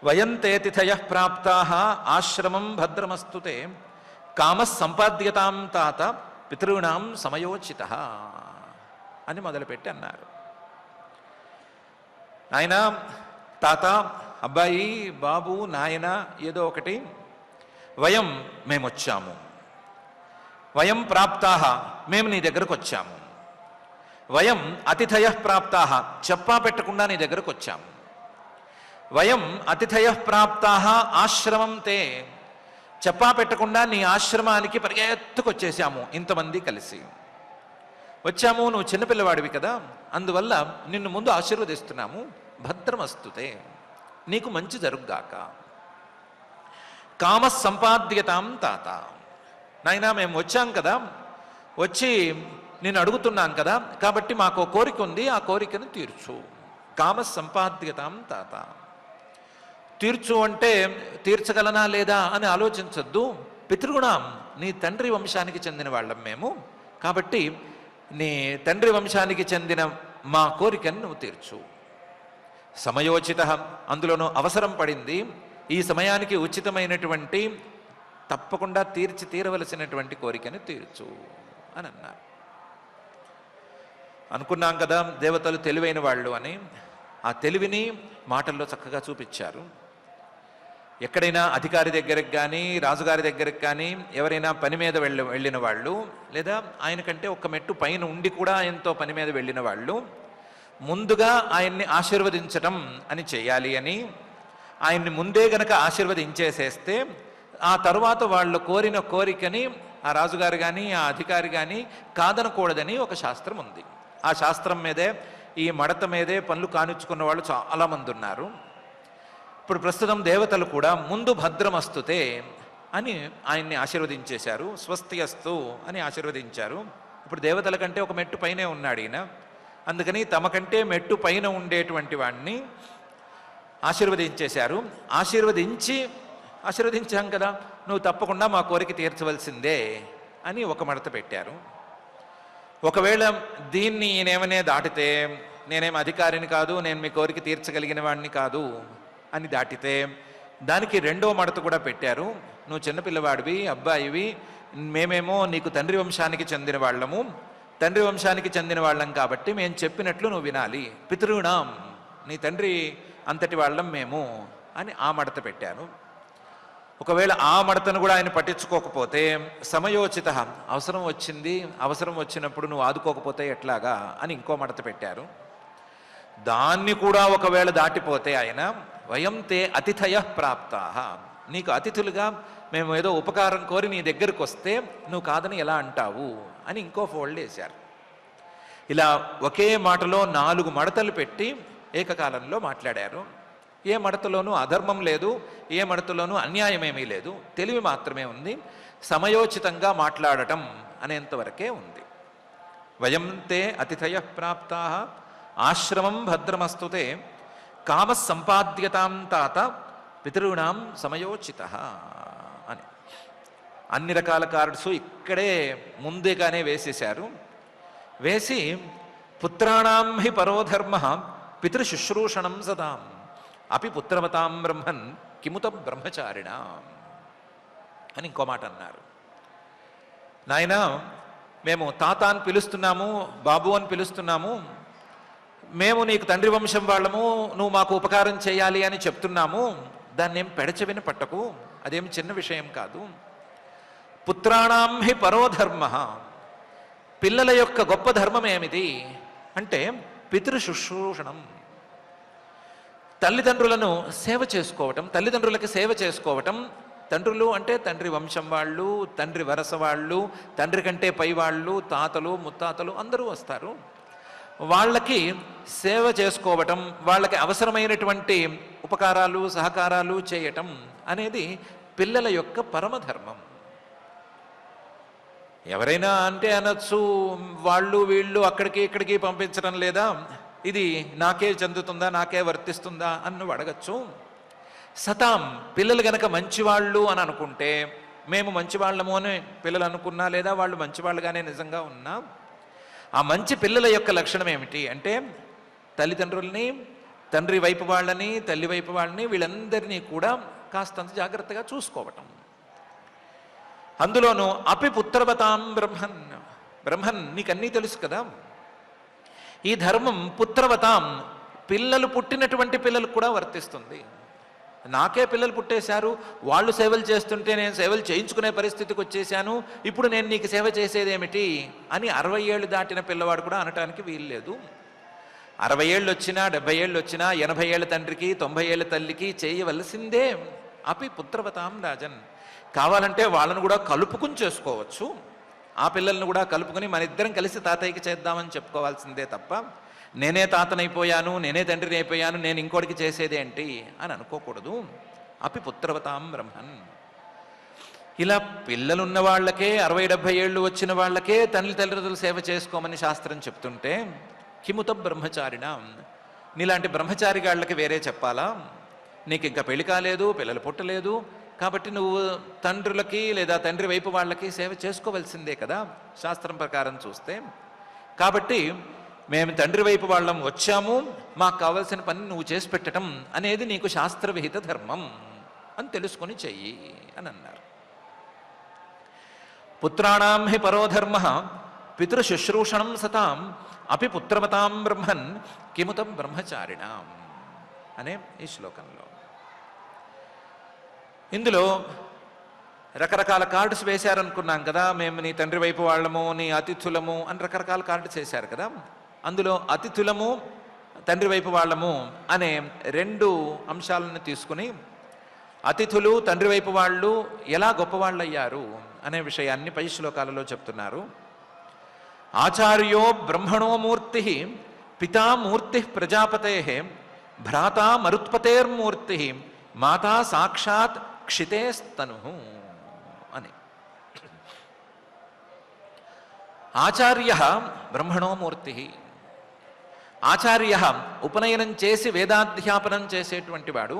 వయం తే తిథయః ప్రాప్తాః ఆశ్రమం భద్రమస్తుతే కామః సంపాద్యతాం తాత పితॄణాం సమయోచితః అని మొదలుపెట్టి అన్నారు. ఆయన, తాత, అబ్బాయి, బాబు, నాయన, ఏదో ఒకటి, వయం మేమొచ్చాము, వయం ప్రాప్తాః మేము నీ దగ్గరకు వచ్చాము, వయం అతిథయః ప్రాప్తాః చెప్పా పెట్టకుండా నీ దగ్గరకు వచ్చాము, వయం అతిథయః ప్రాప్తాః ఆశ్రమం తే చెప్పా పెట్టకుండా నీ ఆశ్రమానికి పరిగెత్తుకొచ్చేసాము, ఇంతమంది కలిసి వచ్చాము. నువ్వు చిన్నపిల్లవాడివి కదా, అందువల్ల నిన్ను ముందు ఆశీర్వదిస్తున్నాము. భద్రమస్తుతే, నీకు మంచి జరుగుగాక. కామ సంపాద్యతాం తాత, నాయనా మేము వచ్చాం కదా, వచ్చి నేను అడుగుతున్నాను కదా, కాబట్టి మాకు కోరిక ఉంది, ఆ కోరికను తీర్చు. కామ సంపాద్యతాం తాత, తీర్చు అంటే తీర్చగలనా లేదా అని ఆలోచించొద్దు. పితృగుణం, నీ తండ్రి వంశానికి చెందిన వాళ్ళం మేము, కాబట్టి నీ తండ్రి వంశానికి చెందిన మా కోరికను నువ్వు తీర్చు. సమయోచిత, అందులోనూ అవసరం పడింది, ఈ సమయానికి ఉచితమైనటువంటి తప్పకుండా తీరవలసినటువంటి కోరికను తీర్చు అని అన్నారు. అనుకున్నాం కదా దేవతలు తెలివైన వాళ్ళు అని. ఆ తెలివిని మాటల్లో చక్కగా చూపించారు. ఎక్కడైనా అధికారి దగ్గరికి కానీ, రాజుగారి దగ్గరికి కానీ, ఎవరైనా పని మీద వెళ్ళిన వాళ్ళు, లేదా ఆయన కంటే ఒక మెట్టు పైన ఉండి కూడా ఆయనతో పని మీద వెళ్ళిన వాళ్ళు, ముందుగా ఆయన్ని ఆశీర్వదించటం అని చేయాలి అని, ఆయన్ని ముందే గనక ఆశీర్వదించేసేస్తే ఆ తరువాత వాళ్ళు కోరిన కోరికని ఆ రాజుగారు కానీ ఆ అధికారి కానీ కాదనకూడదని ఒక శాస్త్రం ఉంది. ఆ శాస్త్రం మీదే, ఈ మడత మీదే పనులు కానిచ్చుకున్న వాళ్ళు చాలామంది ఉన్నారు. ఇప్పుడు ప్రస్తుతం దేవతలు కూడా ముందు భద్రమస్తుతే అని ఆయన్ని ఆశీర్వదించేశారు, స్వస్తి అస్తు అని ఆశీర్వదించారు. ఇప్పుడు దేవతల కంటే ఒక మెట్టు పైనే ఉన్నాడు ఈయన. అందుకని తమకంటే మెట్టు పైన ఉండేటువంటి వాడిని ఆశీర్వదించేశారు. ఆశీర్వదించాం కదా, నువ్వు తప్పకుండా మా కోరిక తీర్చవలసిందే అని ఒక మడత పెట్టారు. ఒకవేళ దీన్ని ఈయనేమనే దాటితే, నేనేం అధికారిని కాదు, నేను మీ కోరిక తీర్చగలిగిన వాడిని కాదు అని దాటితే, దానికి రెండో మడత కూడా పెట్టారు. నువ్వు చిన్నపిల్లవాడివి, అబ్బాయివి, మేమేమో నీకు తండ్రి వంశానికి చెందిన వాళ్ళము, తండ్రి వంశానికి చెందిన వాళ్ళం కాబట్టి మేము చెప్పినట్లు నువ్వు వినాలి, పితృణాం, నీ తండ్రి అంతటి వాళ్ళం మేము అని ఆ మడత పెట్టాను. ఒకవేళ ఆ మడతను కూడా ఆయన పట్టించుకోకపోతే, సమయోచిత, అవసరం వచ్చినప్పుడు నువ్వు ఆదుకోకపోతే ఎట్లాగా అని ఇంకో మడత పెట్టారు. దాన్ని కూడా ఒకవేళ దాటిపోతే ఆయన, వయం తే అతిథయ ప్రాప్తా, నీకు అతిథులుగా మేము ఏదో ఉపకారం కోరి నీ దగ్గరకు వస్తే నువ్వు కాదని ఎలా అంటావు అని ఇంకో ఫోల్డ్ వేశారు. ఇలా ఒకే మాటలో 4 మడతలు పెట్టి ఏకకాలంలో మాట్లాడారు. ఏ మడతలోనూ అధర్మం లేదు, ఏ మడతలోనూ అన్యాయమేమీ లేదు, తెలివి మాత్రమే ఉంది. సమయోచితంగా మాట్లాడటం అనేంతవరకే ఉంది. వయం తే అతిథయ ప్రాప్తా ఆశ్రమం భద్రమస్తుతే కామ సంపాద్యతాం తాత పితృణాం సమయోచిత అని అన్ని రకాల కార్డ్స్ ఇక్కడే ముందుగానే వేసేశారు. వేసి పుత్రాణం హి పరోధర్మ పితృశుశ్రూషణం సదాం అపి పుత్రవతాం బ్రహ్మన్ కిముత బ్రహ్మచారిణ అని ఇంకో మాట అన్నారు. నాయన, మేము తాత అని పిలుస్తున్నాము, బాబు అని పిలుస్తున్నాము, మేము నీకు తండ్రి వంశం వాళ్ళము, నువ్వు మాకు ఉపకారం చేయాలి అని చెప్తున్నాము, దాన్ని ఏం పెడచెవిన పట్టకు, అదేం చిన్న విషయం కాదు. పుత్రాణం హి పరోధర్మ, పిల్లల యొక్క గొప్ప ధర్మం ఏమిటి అంటే పితృశుశ్రూషణం, తల్లిదండ్రులను సేవ చేసుకోవటం, తల్లిదండ్రులకి సేవ చేసుకోవటం. తండ్రులు అంటే తండ్రి వంశం వాళ్ళు, తండ్రి వరస వాళ్ళు, తండ్రి కంటే పై వాళ్ళు, తాతలు ముత్తాతలు అందరూ వస్తారు. వాళ్ళకి సేవ చేసుకోవటం, వాళ్ళకి అవసరమైనటువంటి ఉపకారాలు సహకారాలు చేయటం అనేది పిల్లల యొక్క పరమధర్మం. ఎవరైనా అంటే అనొచ్చు, వాళ్ళు వీళ్ళు అక్కడికి ఇక్కడికి పంపించడం లేదా, ఇది నాకే చెందుతుందా, నాకే వర్తిస్తుందా అని నువ్వు అడగచ్చు. సతాం, పిల్లలు గనక మంచివాళ్ళు అని అనుకుంటే, మేము మంచివాళ్ళము అని పిల్లలు అనుకున్నా, లేదా వాళ్ళు మంచివాళ్ళుగానే నిజంగా ఉన్నా, ఆ మంచి పిల్లల యొక్క లక్షణం ఏమిటి అంటే తల్లిదండ్రుల్ని, తండ్రి వైపు వాళ్ళని, తల్లి వైపు వాళ్ళని, వీళ్ళందరినీ కూడా కాస్తంత జాగ్రత్తగా చూసుకోవటం. అందులోనూ అపి పుత్రవతాం బ్రహ్మన్, బ్రహ్మన్ నీకన్నీ తెలుసు కదా, ఈ ధర్మం పుత్రవతాం, పిల్లలు పుట్టినటువంటి పిల్లలకు కూడా వర్తిస్తుంది. నాకే పిల్లలు పుట్టేశారు, వాళ్ళు సేవలు చేస్తుంటే నేను సేవలు చేయించుకునే పరిస్థితికి వచ్చేసాను, ఇప్పుడు నేను నీకు సేవ చేసేదేమిటి అని 60 ఏళ్ళు దాటిన పిల్లవాడు కూడా అనటానికి వీల్లేదు. 60 ఏళ్ళు వచ్చినా, 70 ఏళ్ళు వచ్చినా, 80 ఏళ్ళ తండ్రికి 90 ఏళ్ళ తల్లికి చేయవలసిందే. అపి పుత్రవతాం రాజన్, కావాలంటే వాళ్ళను కూడా కలుపుకుని చేసుకోవచ్చు, ఆ పిల్లల్ని కూడా కలుపుకొని మన ఇద్దరం కలిసి తాతయ్యకి చేద్దామని చెప్పుకోవాల్సిందే తప్ప, నేనే తాతనైపోయాను, నేనే తండ్రిని అయిపోయాను, నేను ఇంకోటికి చేసేదేంటి అని అనుకోకూడదు. అపి పుత్రవతాం బ్రహ్మన్. ఇలా పిల్లలున్న వాళ్ళకే, 60-70 ఏళ్ళు వచ్చిన వాళ్ళకే తల్లిదండ్రులు సేవ చేసుకోమని శాస్త్రం చెప్తుంటే, కిముత బ్రహ్మచారిణ, నీలాంటి బ్రహ్మచారి గాళ్ళకి వేరే చెప్పాలా? నీకు ఇంకా పెళ్లి కాలేదు, పిల్లలు పుట్టలేదు, కాబట్టి నువ్వు తండ్రులకి లేదా తండ్రి వైపు వాళ్ళకి సేవ చేసుకోవలసిందే కదా శాస్త్రం ప్రకారం చూస్తే. కాబట్టి మేము తండ్రి వైపు వాళ్ళం వచ్చాము, మాకు కావలసిన పని నువ్వు చేసి పెట్టడం అనేది నీకు శాస్త్రవిహిత ధర్మం అని తెలుసుకొని చెయ్యి అని అన్నారు. పుత్రాణం హి పరోధర్మ పితృశుశ్రూషణం సతాం అపి పుత్రవతాం బ్రహ్మన్ కిముతం బ్రహ్మచారిణాం అనే ఈ శ్లోకంలో. ఇందులో రకరకాల కార్డ్స్ వేశారనుకున్నాం కదా, మేము నీ తండ్రి వైపు వాళ్ళము, నీ అతిథులము అని రకరకాల కార్డ్స్ వేశారు కదా. అందులో అతిథులము, తండ్రి వైపు వాళ్ళము అనే 2 అంశాలను తీసుకుని, అతిథులు తండ్రి వైపు వాళ్ళు ఎలా గొప్పవాళ్ళు అయ్యారు అనే విషయాన్ని పై శ్లోకాలలో చెప్తున్నారు. ఆచార్యో బ్రహ్మణో మూర్తి, పితా మూర్తి ప్రజాపతే, భ్రాతా మరుత్పతేర్మూర్తి, మాతా సాక్షాత్ క్షితేస్తను అని. ఆచార్య బ్రహ్మణో మూర్తి. ఆచార్య ఉపనయనం చేసి వేదాధ్యాపనం చేసేటువంటి వాడు,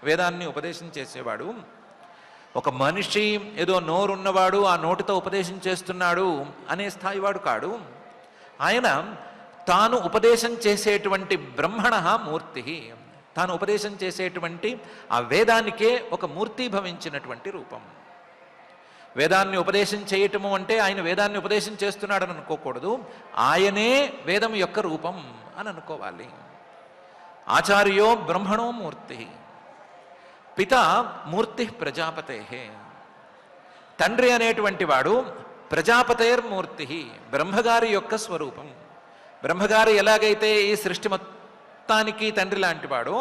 వేదాన్ని ఉపదేశం చేసేవాడు. ఒక మనిషి ఏదో నోరున్నవాడు ఆ నోటితో ఉపదేశం చేస్తున్నాడు అనే స్థాయి వాడు కాడు. ఆయన తాను ఉపదేశం చేసేటువంటి బ్రహ్మణ మూర్తి, తాను ఉపదేశం చేసేటువంటి ఆ వేదానికే ఒక మూర్తీభవించినటువంటి రూపం. వేదాన్ని ఉపదేశం చేయటము అంటే ఆయన వేదాన్ని ఉపదేశం చేస్తున్నాడని అనుకోకూడదు, ఆయనే వేదం యొక్క రూపం అని అనుకోవాలి. ఆచార్యో బ్రహ్మణో మూర్తి, పిత మూర్తి ప్రజాపతే. తండ్రి అనేటువంటి వాడు ప్రజాపతేర్మూర్తి, బ్రహ్మగారి యొక్క స్వరూపం. బ్రహ్మగారు ఎలాగైతే ఈ సృష్టి మొత్తానికి తండ్రి లాంటివాడో,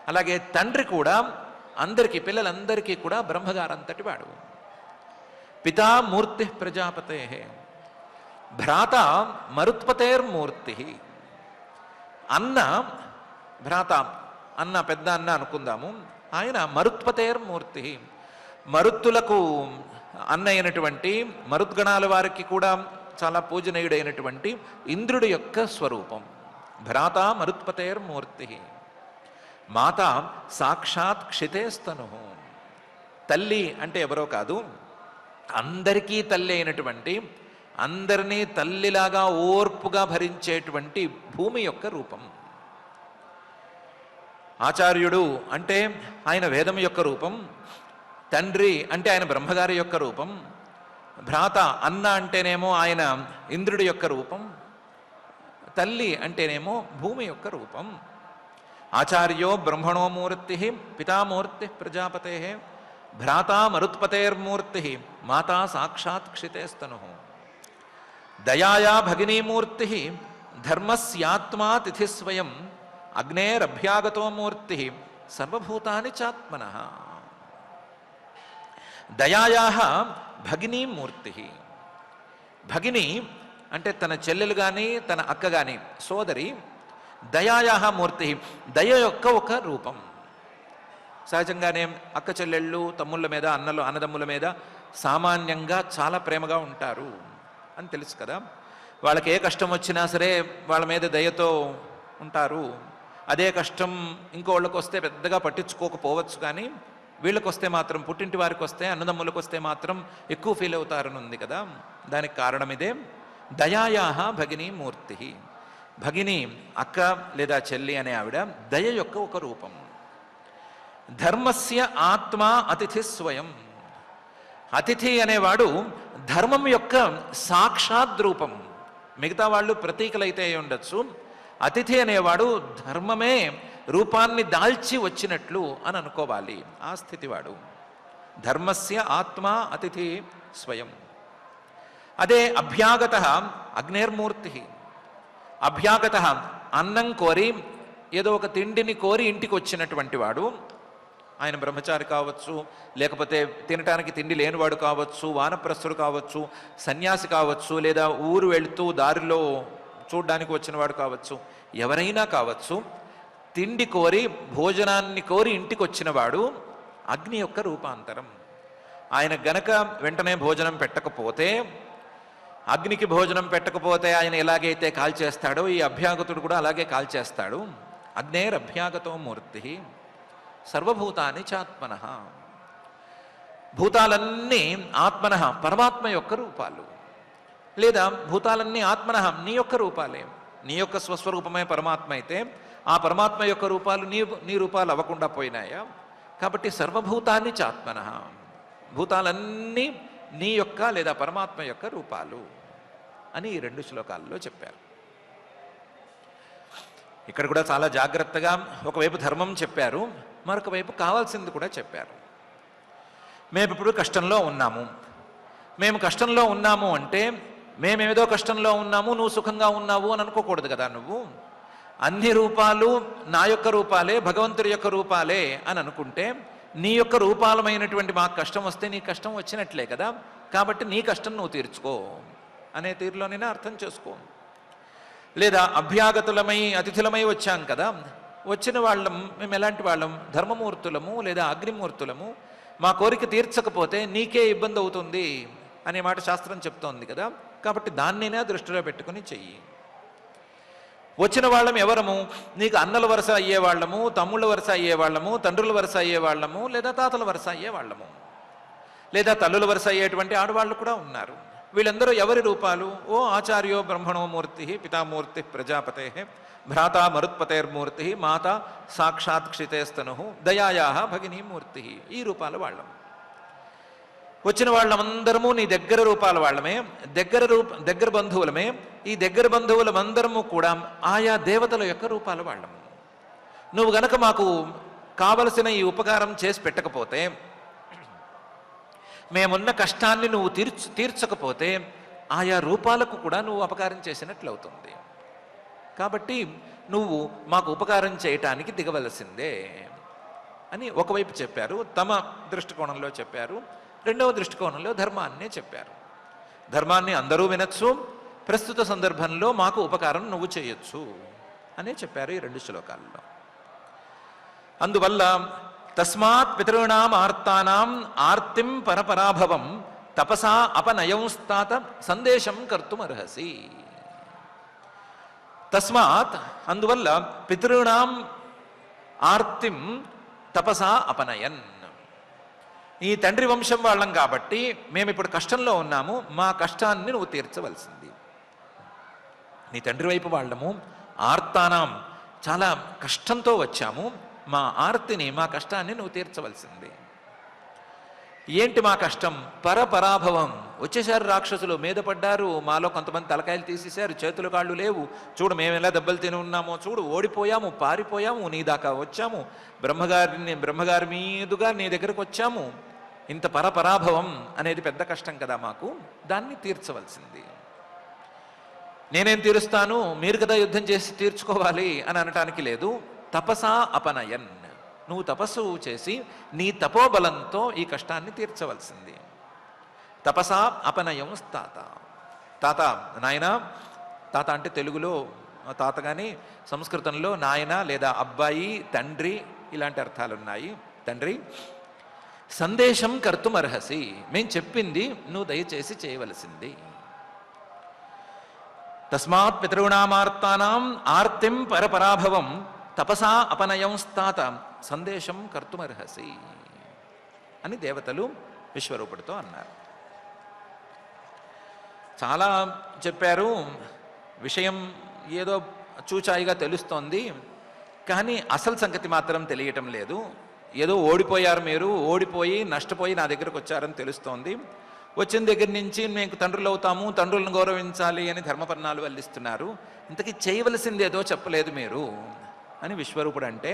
అలాగే తండ్రి కూడా అందరికీ, పిల్లలందరికీ కూడా బ్రహ్మగారంతటి వాడు. పితా మూర్తి ప్రజాపతే, భ్రాత మరుత్పతేర్మూర్తి. అన్న, భ్రాత అన్న, పెద్ద అన్న అనుకుందాము, ఆయన మరుత్పతేర్మూర్తి, మరుత్తులకు అన్న అయినటువంటి, మరుద్గణాల వారికి కూడా చాలా పూజనీయుడైనటువంటి ఇంద్రుడి యొక్క స్వరూపం. భ్రాత మరుత్పతేర్మూర్తి, మాత సాక్షాత్ క్షితేస్తను. తల్లి అంటే ఎవరో కాదు, అందరికీ తల్లి అయినటువంటి, అందరినీ తల్లిలాగా ఓర్పుగా భరించేటువంటి భూమి యొక్క రూపం. ఆచార్యుడు అంటే ఆయన వేదం యొక్క రూపం, తండ్రి అంటే ఆయన బ్రహ్మగారి యొక్క రూపం, భ్రాత అన్న అంటేనేమో ఆయన ఇంద్రుడి యొక్క రూపం, తల్లి అంటేనేమో భూమి యొక్క రూపం. ఆచార్యో బ్రహ్మణో మూర్తి, పితామూర్తి ప్రజాపతే, భ్రాతా మరుత్పతేర్మూర్తి, మాతా సాక్షాత్ క్షితేస్తను. దయాయా భగినీమూర్తి, ధర్మస్యాత్మా తిథిస్వయం, అగ్నేరభ్యాగతో మూర్తి, సర్వభూతాని చాత్మనః. దయాయా భగినీమూర్తి. భగిని అంటే తన చెల్లెలు కానీ తన అక్క కానీ సోదరి. దయాయా మూర్తి, దయ యొక్క ఒక రూపం. సహజంగానే అక్క చెల్లెళ్ళు తమ్ముళ్ళ మీద, అన్నదమ్ముల మీద సామాన్యంగా చాలా ప్రేమగా ఉంటారు అని తెలుసు కదా. వాళ్ళకి ఏ కష్టం వచ్చినా సరే వాళ్ళ మీద దయతో ఉంటారు. అదే కష్టం ఇంకోళ్ళకి వస్తే పెద్దగా పట్టించుకోకపోవచ్చు, కానీ వీళ్ళకి వస్తే మాత్రం, పుట్టింటి వారికి వస్తే, అన్నదమ్ములకు వస్తే మాత్రం ఎక్కువ ఫీల్ అవుతారని ఉంది కదా. దానికి కారణం ఇదే. దయాయా భగినీ మూర్తి. భగిని అక్క లేదా చెల్లి అనే ఆవిడ దయ యొక్క ఒక రూపం. ధర్మస్య ఆత్మ అతిథి స్వయం. అతిథి అనేవాడు ధర్మం యొక్క సాక్షాత్ రూపం. మిగతా వాళ్ళు ప్రతీకలైతే ఉండొచ్చు, అతిథి అనేవాడు ధర్మమే రూపాన్ని దాల్చి వచ్చినట్లు అని అనుకోవాలి. ఆ స్థితివాడు ధర్మస్య ఆత్మ అతిథి స్వయం. అదే అభ్యాగత అగ్నేర్మూర్తి. అభ్యాగత అన్నం కోరి, ఏదో ఒక తిండిని కోరి ఇంటికి వచ్చినటువంటి వాడు. ఆయన బ్రహ్మచారి కావచ్చు, లేకపోతే తినటానికి తిండి లేనివాడు కావచ్చు, వానప్రస్థుడు కావచ్చు, సన్యాసి కావచ్చు, లేదా ఊరు వెళుతూ దారిలో చూడ్డానికి వచ్చినవాడు కావచ్చు, ఎవరైనా కావచ్చు. తిండి కోరి, భోజనాన్ని కోరి ఇంటికి వచ్చినవాడు అగ్ని యొక్క రూపాంతరం. ఆయన గనక వెంటనే భోజనం పెట్టకపోతే, అగ్నికి భోజనం పెట్టకపోతే ఆయన ఎలాగైతే కాల్చేస్తాడో, ఈ అభ్యాగతుడు కూడా అలాగే కాల్చేస్తాడు. అగ్నేరభ్యాగతో మూర్తి, సర్వభూతాన్ని చాత్మనః. భూతాలన్నీ ఆత్మనః, పరమాత్మ యొక్క రూపాలు. లేదా భూతాలన్నీ ఆత్మనః, నీ యొక్క రూపాలే. నీ యొక్క స్వస్వరూపమే పరమాత్మ అయితే ఆ పరమాత్మ యొక్క రూపాలు నీ రూపాలు అవ్వకుండా పోయినాయా? కాబట్టి సర్వభూతాన్ని చాత్మనః, భూతాలన్నీ నీ యొక్క లేదా పరమాత్మ యొక్క రూపాలు అని ఈ 2 శ్లోకాల్లో చెప్పారు. ఇక్కడ కూడా చాలా జాగ్రత్తగా ఒకవైపు ధర్మం చెప్పారు, మరొక వైపు కావాల్సింది కూడా చెప్పారు. మేము ఇప్పుడు కష్టంలో ఉన్నాము. మేము కష్టంలో ఉన్నాము అంటే మేమేదో కష్టంలో ఉన్నాము, నువ్వు సుఖంగా ఉన్నావు అని అనుకోకూడదు కదా. నువ్వు అన్ని రూపాలు నా యొక్క రూపాలే, భగవంతుడి యొక్క రూపాలే అని అనుకుంటే నీ యొక్క రూపాలమైనటువంటి మాకు కష్టం వస్తే నీ కష్టం వచ్చినట్లే కదా. కాబట్టి నీ కష్టం నువ్వు తీర్చుకో అనే తీరులోనైనా అర్థం చేసుకో. లేదా అభ్యాగతులమై అతిథులమై వచ్చాం కదా, వచ్చిన వాళ్ళం మేము ఎలాంటి వాళ్ళం, ధర్మమూర్తులము లేదా అగ్నిమూర్తులము, మా కోరిక తీర్చకపోతే నీకే ఇబ్బంది అవుతుంది అనే మాట శాస్త్రం చెప్తోంది కదా, కాబట్టి దాన్నైనా దృష్టిలో పెట్టుకుని చెయ్యి. వచ్చిన వాళ్ళం ఎవరము, నీకు అన్నల వరుస అయ్యేవాళ్ళము, తమ్ముళ్ళ వరుస అయ్యేవాళ్ళము, తండ్రుల వరుస అయ్యేవాళ్ళము, లేదా తాతల వరుస అయ్యేవాళ్ళము, లేదా తల్లుల వరుస అయ్యేటువంటి ఆడవాళ్ళు కూడా ఉన్నారు. వీళ్ళందరూ ఎవరి రూపాలు? ఓ ఆచార్యో బ్రహ్మణో మూర్తి, పితామూర్తి ప్రజాపతే, భ్రాత మరుత్పతేర్మూర్తి, మాత సాక్షాత్ క్షితేస్తను, దయాయా భగినీ మూర్తి. ఈ రూపాల వాళ్ళం. వచ్చిన వాళ్ళమందరము నీ దగ్గర రూపాల వాళ్ళమే, దగ్గర బంధువులమే. ఈ దగ్గర బంధువులమందరము కూడా ఆయా దేవతల యొక్క రూపాల వాళ్ళము. నువ్వు గనక మాకు కావలసిన ఈ ఉపకారం చేసి పెట్టకపోతే, మేమున్న కష్టాన్ని నువ్వు తీర్చకపోతే ఆయా రూపాలకు కూడా నువ్వు అపకారం చేసినట్లవుతుంది. కాబట్టి నువ్వు మాకు ఉపకారం చేయటానికి దిగవలసిందే అని ఒకవైపు చెప్పారు, తమ దృష్టికోణంలో చెప్పారు. రెండవ దృష్టికోణంలో ధర్మాన్నే చెప్పారు. ధర్మాన్ని అందరూ వినొచ్చు, ప్రస్తుత సందర్భంలో మాకు ఉపకారం నువ్వు చేయొచ్చు అనే చెప్పారు ఈ 2 శ్లోకాల్లో. అందువల్ల తస్మాత్ పితॄణాం ఆర్తానాం ఆర్తిం పరపరాభవం తపసా అపనయంస్తాత సందేశం కర్తుమర్హసి. తస్మాత్ అందువల్ల పితॄణాం ఆర్తిం తపసా అపనయన్. నీ తండ్రి వంశం వాళ్ళం కాబట్టి మేము ఇప్పుడు కష్టంలో ఉన్నాము, మా కష్టాన్ని నువ్వు తీర్చవలసింది. నీ తండ్రి వైపు వాళ్ళము, ఆర్తానాం చాలా కష్టంతో వచ్చాము, మా ఆర్తిని మా కష్టాన్ని నువ్వు తీర్చవలసింది. ఏంటి మా కష్టం? పరపరాభవం. వచ్చేసారు రాక్షసులు, మీద పడ్డారు, మాలో కొంతమంది తలకాయలు తీసేశారు, చేతులు కాళ్ళు లేవు, చూడు మేము ఎలా దెబ్బలు తిని ఉన్నామో చూడు, ఓడిపోయాము, పారిపోయాము, నీ దాకా వచ్చాము, బ్రహ్మగారి మీదుగా నీ దగ్గరకు వచ్చాము. ఇంత పరపరాభవం అనేది పెద్ద కష్టం కదా మాకు, దాన్ని తీర్చవలసింది. నేనేం తీరుస్తాను, మీరు కదా యుద్ధం చేసి తీర్చుకోవాలి అని అనటానికి లేదు. తపసా అపనయన్, నువ్వు తపస్సు చేసి నీ తపోబలంతో ఈ కష్టాన్ని తీర్చవలసింది. తపసా అపనయం తాత. తాత నాయన, తాత అంటే తెలుగులో తాత కానీ సంస్కృతంలో నాయన లేదా అబ్బాయి, తండ్రి ఇలాంటి అర్థాలు ఉన్నాయి. తండ్రి, సందేశం కర్తుమర్హసి, మేం చెప్పింది నువ్వు దయచేసి చేయవలసింది. తస్మాత్ పితॄణామార్తానాం ఆర్తిం పరపరాభవం తపసా అపనయంస్తాత సందేశం కర్తుమర్హసి అని దేవతలు విశ్వరూపుడితో అన్నారు. చాలా చెప్పారు, విషయం ఏదో చూచాయిగా తెలుస్తోంది, కానీ అసలు సంగతి మాత్రం తెలియటం లేదు. ఏదో ఓడిపోయారు, మీరు ఓడిపోయి నష్టపోయి నా దగ్గరకు వచ్చారని తెలుస్తోంది. వచ్చిన దగ్గర నుంచి మేము తండ్రులు అవుతాము, తండ్రులను గౌరవించాలి అని ధర్మపన్నాలు వల్లిస్తున్నారు, ఇంతకీ చేయవలసింది ఏదో చెప్పలేదు మీరు అని విశ్వరూపుడు అంటే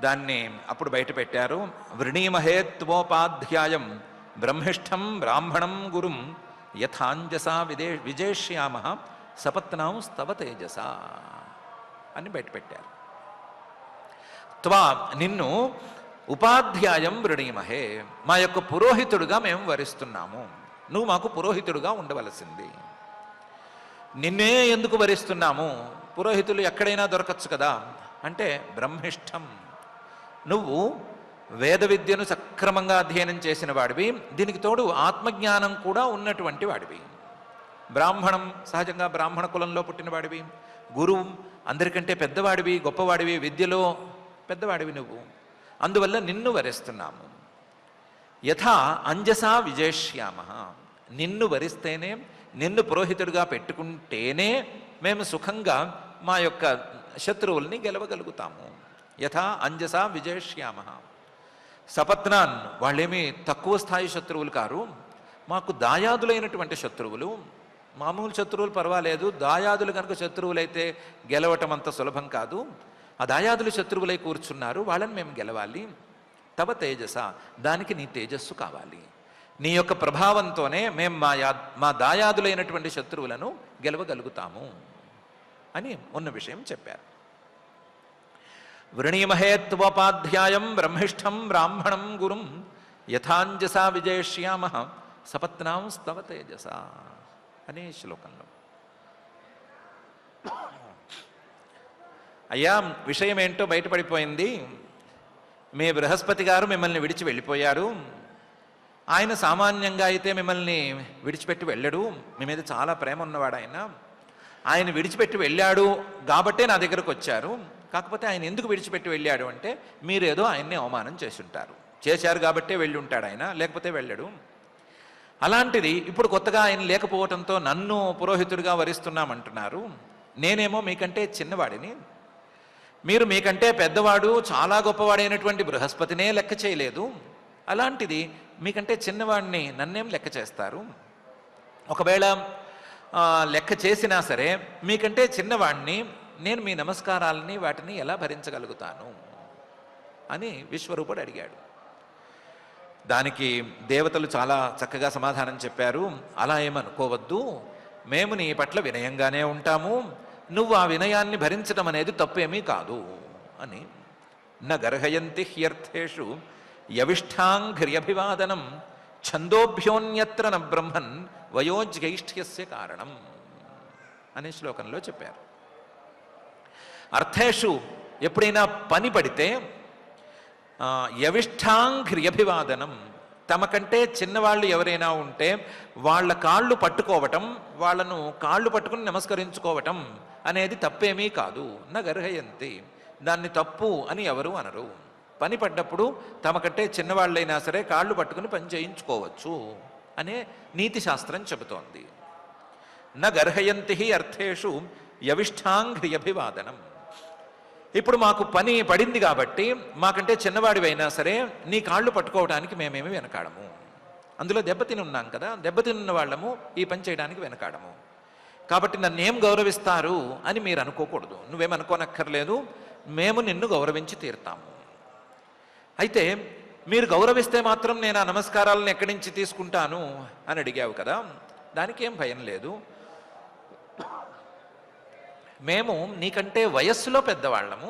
దాన్ని అప్పుడు బయట పెట్టారు. వృణీమహేత్వోపాధ్యాయం బ్రహ్మిష్టం బ్రాహ్మణం గురుం యథాంజసా విజేష్యామ సపత్నాం స్తవ తేజస అని బయట పెట్టారు. త్వా నిన్ను ఉపాధ్యాయం వృణీమహే, మా యొక్క పురోహితుడుగా మేము వరిస్తున్నాము, నువ్వు మాకు పురోహితుడుగా ఉండవలసింది. నిన్నే ఎందుకు వరిస్తున్నాము? పురోహితులు ఎక్కడైనా దొరకచ్చు కదా అంటే, బ్రహ్మిష్టం, నువ్వు వేద విద్యను సక్రమంగా అధ్యయనం చేసిన వాడివి, దీనికి తోడు ఆత్మజ్ఞానం కూడా ఉన్నటువంటి వాడివి. బ్రాహ్మణం, సహజంగా బ్రాహ్మణ కులంలో పుట్టినవాడివి. గురువు, అందరికంటే పెద్దవాడివి, గొప్పవాడివి, విద్యలో పెద్దవాడివి నువ్వు. అందువల్ల నిన్ను వరిస్తున్నాము. యథా అంజసా విజేష్యామ, నిన్ను వరిస్తేనే, నిన్ను పురోహితుడిగా పెట్టుకుంటేనే మేము సుఖంగా మా యొక్క శత్రువుల్ని గెలవగలుగుతాము. యథా అంజసా విజేష్యామ. సపత్నాన్, వాళ్ళేమీ తక్కువ స్థాయి శత్రువులు కారు, మాకు దాయాదులైనటువంటి శత్రువులు. మామూలు శత్రువులు పర్వాలేదు, దాయాదులు కనుక శత్రువులైతే గెలవటం అంత సులభం కాదు. ఆ దాయాదులు శత్రువులై కూర్చున్నారు, వాళ్ళని మేము గెలవాలి. తవ తేజస, దానికి నీ తేజస్సు కావాలి. నీ యొక్క ప్రభావంతోనే మేము మా దాయాదులైనటువంటి శత్రువులను గెలవగలుగుతాము అని ఉన్న విషయం చెప్పారు. వృణీమహేత్వోపాధ్యాయం బ్రహ్మిష్టం బ్రాహ్మణం గురుం యథాంజసా విజేష్యామ సపత్నాం స్తవ తేజస అనే శ్లోకంలో. అయ్యా, విషయం ఏంటో బయటపడిపోయింది. మీ బృహస్పతి గారు మిమ్మల్ని విడిచి వెళ్ళిపోయారు. ఆయన సామాన్యంగా అయితే మిమ్మల్ని విడిచిపెట్టి వెళ్ళడు. మీ మీద చాలా ప్రేమ ఉన్నవాడు ఆయన. ఆయన విడిచిపెట్టి వెళ్ళాడు కాబట్టే నా దగ్గరకు వచ్చారు. కాకపోతే ఆయన ఎందుకు విడిచిపెట్టి వెళ్ళాడు అంటే మీరేదో ఆయన్ని అవమానం చేసుంటారు. చేశారు కాబట్టే వెళ్ళి ఉంటాడు ఆయన, లేకపోతే వెళ్ళడు. అలాంటిది ఇప్పుడు కొత్తగా ఆయన లేకపోవడంతో నన్ను పురోహితుడిగా వరిస్తున్నామంటున్నారు. నేనేమో మీకంటే చిన్నవాడిని, మీరు మీకంటే పెద్దవాడు చాలా గొప్పవాడైనటువంటి బృహస్పతినే లెక్క చేయలేదు. అలాంటిది మీకంటే చిన్నవాడిని నన్నేం లెక్క చేస్తారు? ఒకవేళ లెక్క చేసినా సరే మీకంటే చిన్నవాడిని నేను మీ నమస్కారాలని వాటిని ఎలా భరించగలుగుతాను అని విశ్వరూపుడు అడిగాడు. దానికి దేవతలు చాలా చక్కగా సమాధానం చెప్పారు. అలా ఏమనుకోవద్దు, మేము నీ పట్ల వినయంగానే ఉంటాము. నువ్వు ఆ వినయాన్ని భరించడం అనేది తప్పేమీ కాదు అని. న గర్హయంతి హ్యర్థేషు యవిష్ఠాంఘ్ర్యభివాదనం ఛందోభ్యోన్యత్ర న బ్రహ్మన్ వయోజ్యైష్ఠ్యస్య కారణం అనే శ్లోకంలో చెప్పారు. అర్థేషు ఎప్పుడైనా పని పడితే యవిష్ఠాంఘ్ర్యభివాదనం, తమ కంటే చిన్నవాళ్ళు ఎవరైనా ఉంటే వాళ్ళ కాళ్ళు పట్టుకోవటం, వాళ్ళను కాళ్ళు పట్టుకుని నమస్కరించుకోవటం అనేది తప్పేమీ కాదు. నా గర్హయంతి, దాన్ని తప్పు అని ఎవరు అనరు. పని పడ్డప్పుడు తమ కంటే చిన్నవాళ్ళైనా సరే కాళ్ళు పట్టుకుని పని చేయించుకోవచ్చు అనే నీతి శాస్త్రం చెబుతోంది. నా గర్హయంతి అర్థేషు యవిష్ఠాంఘ్ర్యభివాదనం. ఇప్పుడు మాకు పని పడింది కాబట్టి మాకంటే చిన్నవాడివైనా సరే నీ కాళ్ళు పట్టుకోవడానికి మేమేమి వెనకాడము. అందులో దెబ్బతిని ఉన్నాం కదా, దెబ్బతిన్న వాళ్ళము ఈ పని చేయడానికి వెనకాడము. కాబట్టి నన్నేం గౌరవిస్తారు అని మీరు అనుకోకూడదు. నువ్వేమనుకోనక్కర్లేదు, మేము నిన్ను గౌరవించి తీరుతాము. అయితే మీరు గౌరవిస్తే మాత్రం నేను ఆ నమస్కారాలను ఎక్కడి నుంచి తీసుకుంటాను అని అడిగావు కదా, దానికి ఏం భయం లేదు. మేము నీకంటే వయస్సులో పెద్దవాళ్ళము.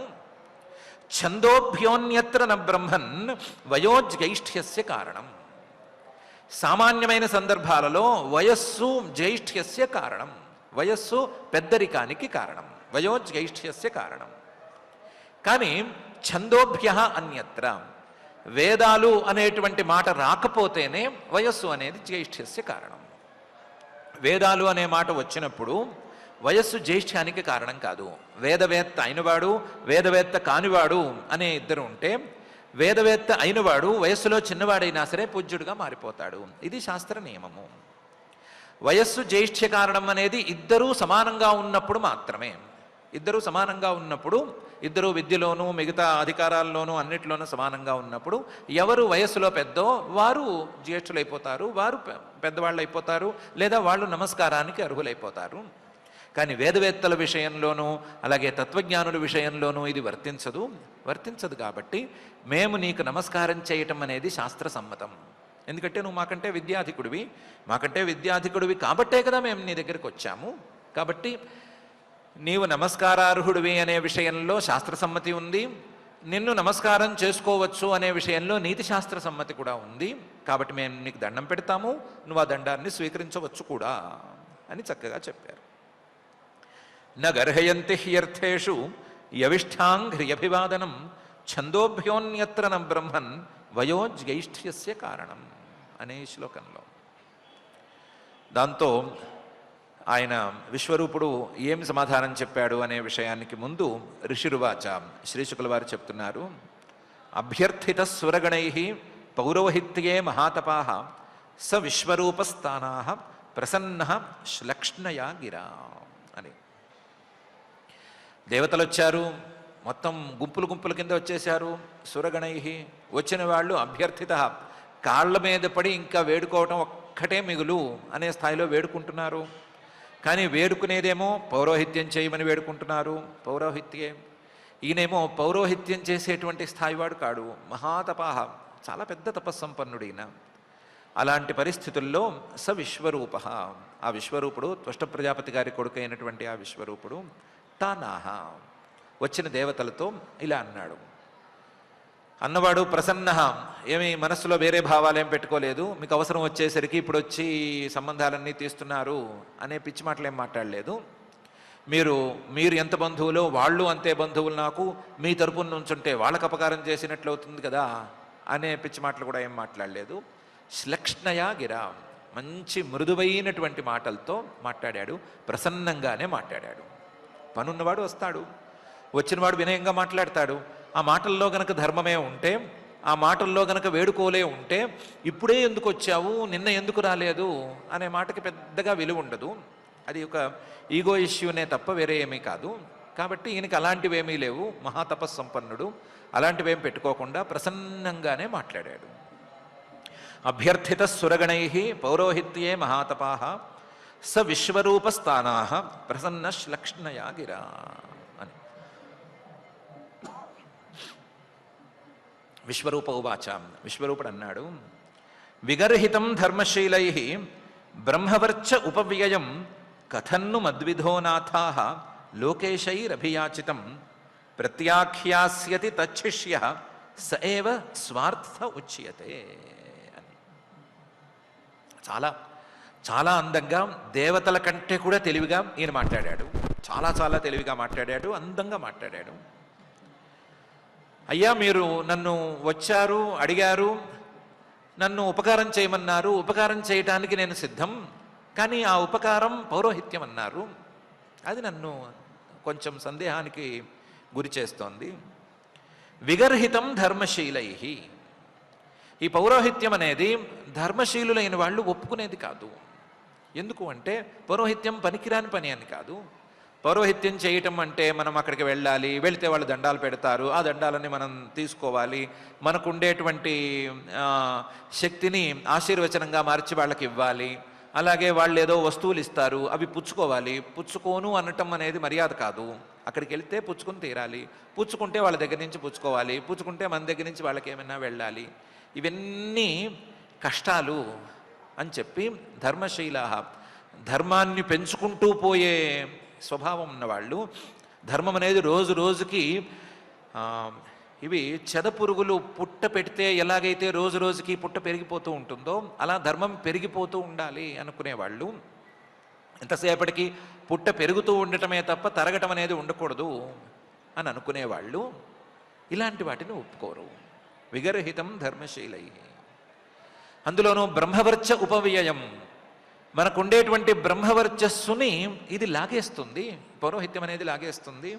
ఛందోభ్యోన్యత్ర న బ్రహ్మన్ వయోజ్యైష్ఠ్యస్య కారణం. సామాన్యమైన సందర్భాలలో వయస్సు జ్యైష్ఠ్యస్య కారణం, వయస్సు పెద్దరికానికి కారణం, వయోజ్యైష్ఠ్యస్య కారణం. కానీ ఛందోభ్య అన్యత్ర, వేదాలు అనేటువంటి మాట రాకపోతేనే వయస్సు అనేది జ్యేష్ఠ్యస్య కారణం. వేదాలు అనే మాట వచ్చినప్పుడు వయస్సు జ్యేష్ఠ్యానికి కారణం కాదు. వేదవేత్త అయినవాడు, వేదవేత్త కానివాడు అనే ఇద్దరు ఉంటే వేదవేత్త అయినవాడు వయస్సులో చిన్నవాడైనా సరే పూజ్యుడిగా మారిపోతాడు. ఇది శాస్త్ర నియమము. వయస్సు జ్యేష్ఠ్య కారణం అనేది ఇద్దరూ సమానంగా ఉన్నప్పుడు మాత్రమే. ఇద్దరూ సమానంగా ఉన్నప్పుడు, ఇద్దరు విద్యలోనూ మిగతా అధికారాల్లోనూ అన్నిట్లోనూ సమానంగా ఉన్నప్పుడు ఎవరు వయస్సులో పెద్దో వారు జ్యేష్ఠులైపోతారు, వారు పెద్దవాళ్ళు అయిపోతారు, లేదా వాళ్ళు నమస్కారానికి అర్హులైపోతారు. కానీ వేదవేత్తల విషయంలోనూ అలాగే తత్వజ్ఞానుల విషయంలోనూ ఇది వర్తించదు. కాబట్టి మేము నీకు నమస్కారం చేయటం అనేది శాస్త్ర సమ్మతం. ఎందుకంటే నువ్వు మాకంటే విద్యాధికుడివి కాబట్టే కదా మేము నీ దగ్గరికి వచ్చాము. కాబట్టి నీవు నమస్కారార్హుడివి అనే విషయంలో శాస్త్ర సమ్మతి ఉంది, నిన్ను నమస్కారం చేసుకోవచ్చు అనే విషయంలో నీతి శాస్త్ర సమ్మతి కూడా ఉంది. కాబట్టి మేము నీకు దండం పెడతాము, నువ్వు ఆ దండాన్ని స్వీకరించవచ్చు కూడా అని చక్కగా చెప్పారు. న గర్హయంతి హ్యర్థేషు యవిష్ఠాంఘ్ర్యభివాదనం ఛందోభ్యోన్యత్ర న బ్రహ్మన్ వయోజ్యైష్ఠ్యస్య కారణం అనే శ్లోకంలో. దాంతో ఆయన విశ్వరూపుడు ఏం సమాధానం చెప్పాడు అనే విషయానికి ముందు ఋషిరువాచ శ్రీశుకుల వారు చెప్తున్నారు. అభ్యర్థిత సురగణై పౌరోహిత్యే మహాతపా స విశ్వరూపస్థానా ప్రసన్న శ్లక్ష్ణయా గిరా అని. దేవతలు వచ్చారు, మొత్తం గుంపుల కింద వచ్చేశారు. సురగణై వచ్చిన వాళ్ళు అభ్యర్థిత, కాళ్ళ మీద పడి ఇంకా వేడుకోవటం ఒక్కటే మిగులు అనే స్థాయిలో వేడుకుంటున్నారు. కానీ వేడుకునేదేమో పౌరోహిత్యం చేయమని వేడుకుంటున్నారు. పౌరోహిత్యే, ఈయనేమో పౌరోహిత్యం చేసేటువంటి స్థాయివాడు కాడు, మహాతపాహ, చాలా పెద్ద తపస్సంపన్నుడైన. అలాంటి పరిస్థితుల్లో స విశ్వరూప, ఆ విశ్వరూపుడు త్వష్ట ప్రజాపతి గారి కొడుకైనటువంటి ఆ విశ్వరూపుడు తానాహ వచ్చిన దేవతలతో ఇలా అన్నాడు. అన్నవాడు ప్రసన్న, ఏమి మనస్సులో వేరే భావాలేం పెట్టుకోలేదు, మీకు అవసరం వచ్చేసరికి ఇప్పుడు వచ్చి సంబంధాలన్నీ తీస్తున్నారు అనే పిచ్చి మాటలు ఏం మాట్లాడలేదు. మీరు ఎంత బంధువులో వాళ్ళు అంతే బంధువులు నాకు, మీ తరపున నుంచుంటే వాళ్ళకు అపకారం చేసినట్లు అవుతుంది కదా అనే పిచ్చి మాటలు కూడా ఏం మాట్లాడలేదు. శ్లక్ష్ణయా గిరా, మంచి మృదువైనటువంటి మాటలతో మాట్లాడాడు, ప్రసన్నంగానే మాట్లాడాడు. పనున్నవాడు వస్తాడు, వచ్చినవాడు వినయంగా మాట్లాడతాడు. ఆ మాటల్లో గనక ధర్మమే ఉంటే, ఆ మాటల్లో గనక వేడుకోలే ఉంటే, ఇప్పుడే ఎందుకు వచ్చావు, నిన్న ఎందుకు రాలేదు అనే మాటకి పెద్దగా విలువ ఉండదు. అది ఒక ఈగో ఇష్యూనే తప్ప వేరే ఏమీ కాదు. కాబట్టి ఈయనకి అలాంటివేమీ లేవు, మహాతపస్సంపన్నుడు. అలాంటివేం పెట్టుకోకుండా ప్రసన్నంగానే మాట్లాడాడు. అభ్యర్థిత సురగణై పౌరోహిత్యే మహాతపా స విశ్వరూపస్థానా ప్రసన్న శ్లక్ష్ణయా గిరా అని. విశ్వరూప ఉవాచ, విశ్వరూపుడు అన్నాడు, విగర్హితం ధర్మశీలై బ్రహ్మవర్చ ఉపవ్యయం కథన్ను మద్విధోనాథా లోకేశైరభియాచితం ప్రత్యాఖ్యాస్యతి తచ్చిష్య స ఏవ స్వార్థ ఉచ్యతే అని. చాలా చాలా అందంగా, దేవతల కంటే కూడా తెలివిగా ఈయన మాట్లాడాడు. చాలా చాలా తెలివిగా మాట్లాడాడు, అందంగా మాట్లాడాడు. అయ్యా, మీరు నన్ను వచ్చారు, అడిగారు, నన్ను ఉపకారం చేయమన్నారు, ఉపకారం చేయటానికి నేను సిద్ధం. కానీ ఆ ఉపకారం పౌరోహిత్యం అన్నారు. అది నన్ను కొంచెం సందేహానికి గురి చేస్తోంది. విగర్హితం ధర్మశీలై, ఈ పౌరోహిత్యం అనేది ధర్మశీలులైన వాళ్ళు ఒప్పుకునేది కాదు. ఎందుకు అంటే పౌరోహిత్యం పనికిరాని పని అని కాదు. పౌరోహిత్యం చేయటం అంటే మనం అక్కడికి వెళ్ళాలి, వెళితే వాళ్ళు దండాలు పెడతారు, ఆ దండాలని మనం తీసుకోవాలి, మనకు ఉండేటువంటి శక్తిని ఆశీర్వచనంగా మార్చి వాళ్ళకి ఇవ్వాలి. అలాగే వాళ్ళు ఏదో వస్తువులు ఇస్తారు, అవి పుచ్చుకోవాలి. పుచ్చుకోను అనటం అనేది మర్యాద కాదు. అక్కడికి వెళ్తే పుచ్చుకుని తీరాలి, పుచ్చుకుంటే వాళ్ళ దగ్గర నుంచి పుచ్చుకోవాలి, పుచ్చుకుంటే మన దగ్గర నుంచి వాళ్ళకి ఏమైనా వెళ్ళాలి. ఇవన్నీ కష్టాలు అని చెప్పి ధర్మశీల, ధర్మాన్ని పెంచుకుంటూ పోయే స్వభావం ఉన్నవాళ్ళు, ధర్మం అనేది రోజు రోజుకి ఇవి చెదపురుగులు పుట్ట పెడితే ఎలాగైతే రోజు రోజుకి పుట్ట పెరిగిపోతూ ఉంటుందో అలా ధర్మం పెరిగిపోతూ ఉండాలి అనుకునేవాళ్ళు. ఎంతసేపటికి పుట్ట పెరుగుతూ ఉండటమే తప్ప తరగటం అనేది ఉండకూడదు అని అనుకునేవాళ్ళు ఇలాంటి వాటిని ఒప్పుకోరు. విగర్హితం ధర్మశీలై. అందులోనూ బ్రహ్మవర్చ ఉపవ్యయం, మనకు ఉండేటువంటి బ్రహ్మవర్చస్సుని ఇది లాగేస్తుంది, పౌరోహిత్యం అనేది లాగేస్తుంది.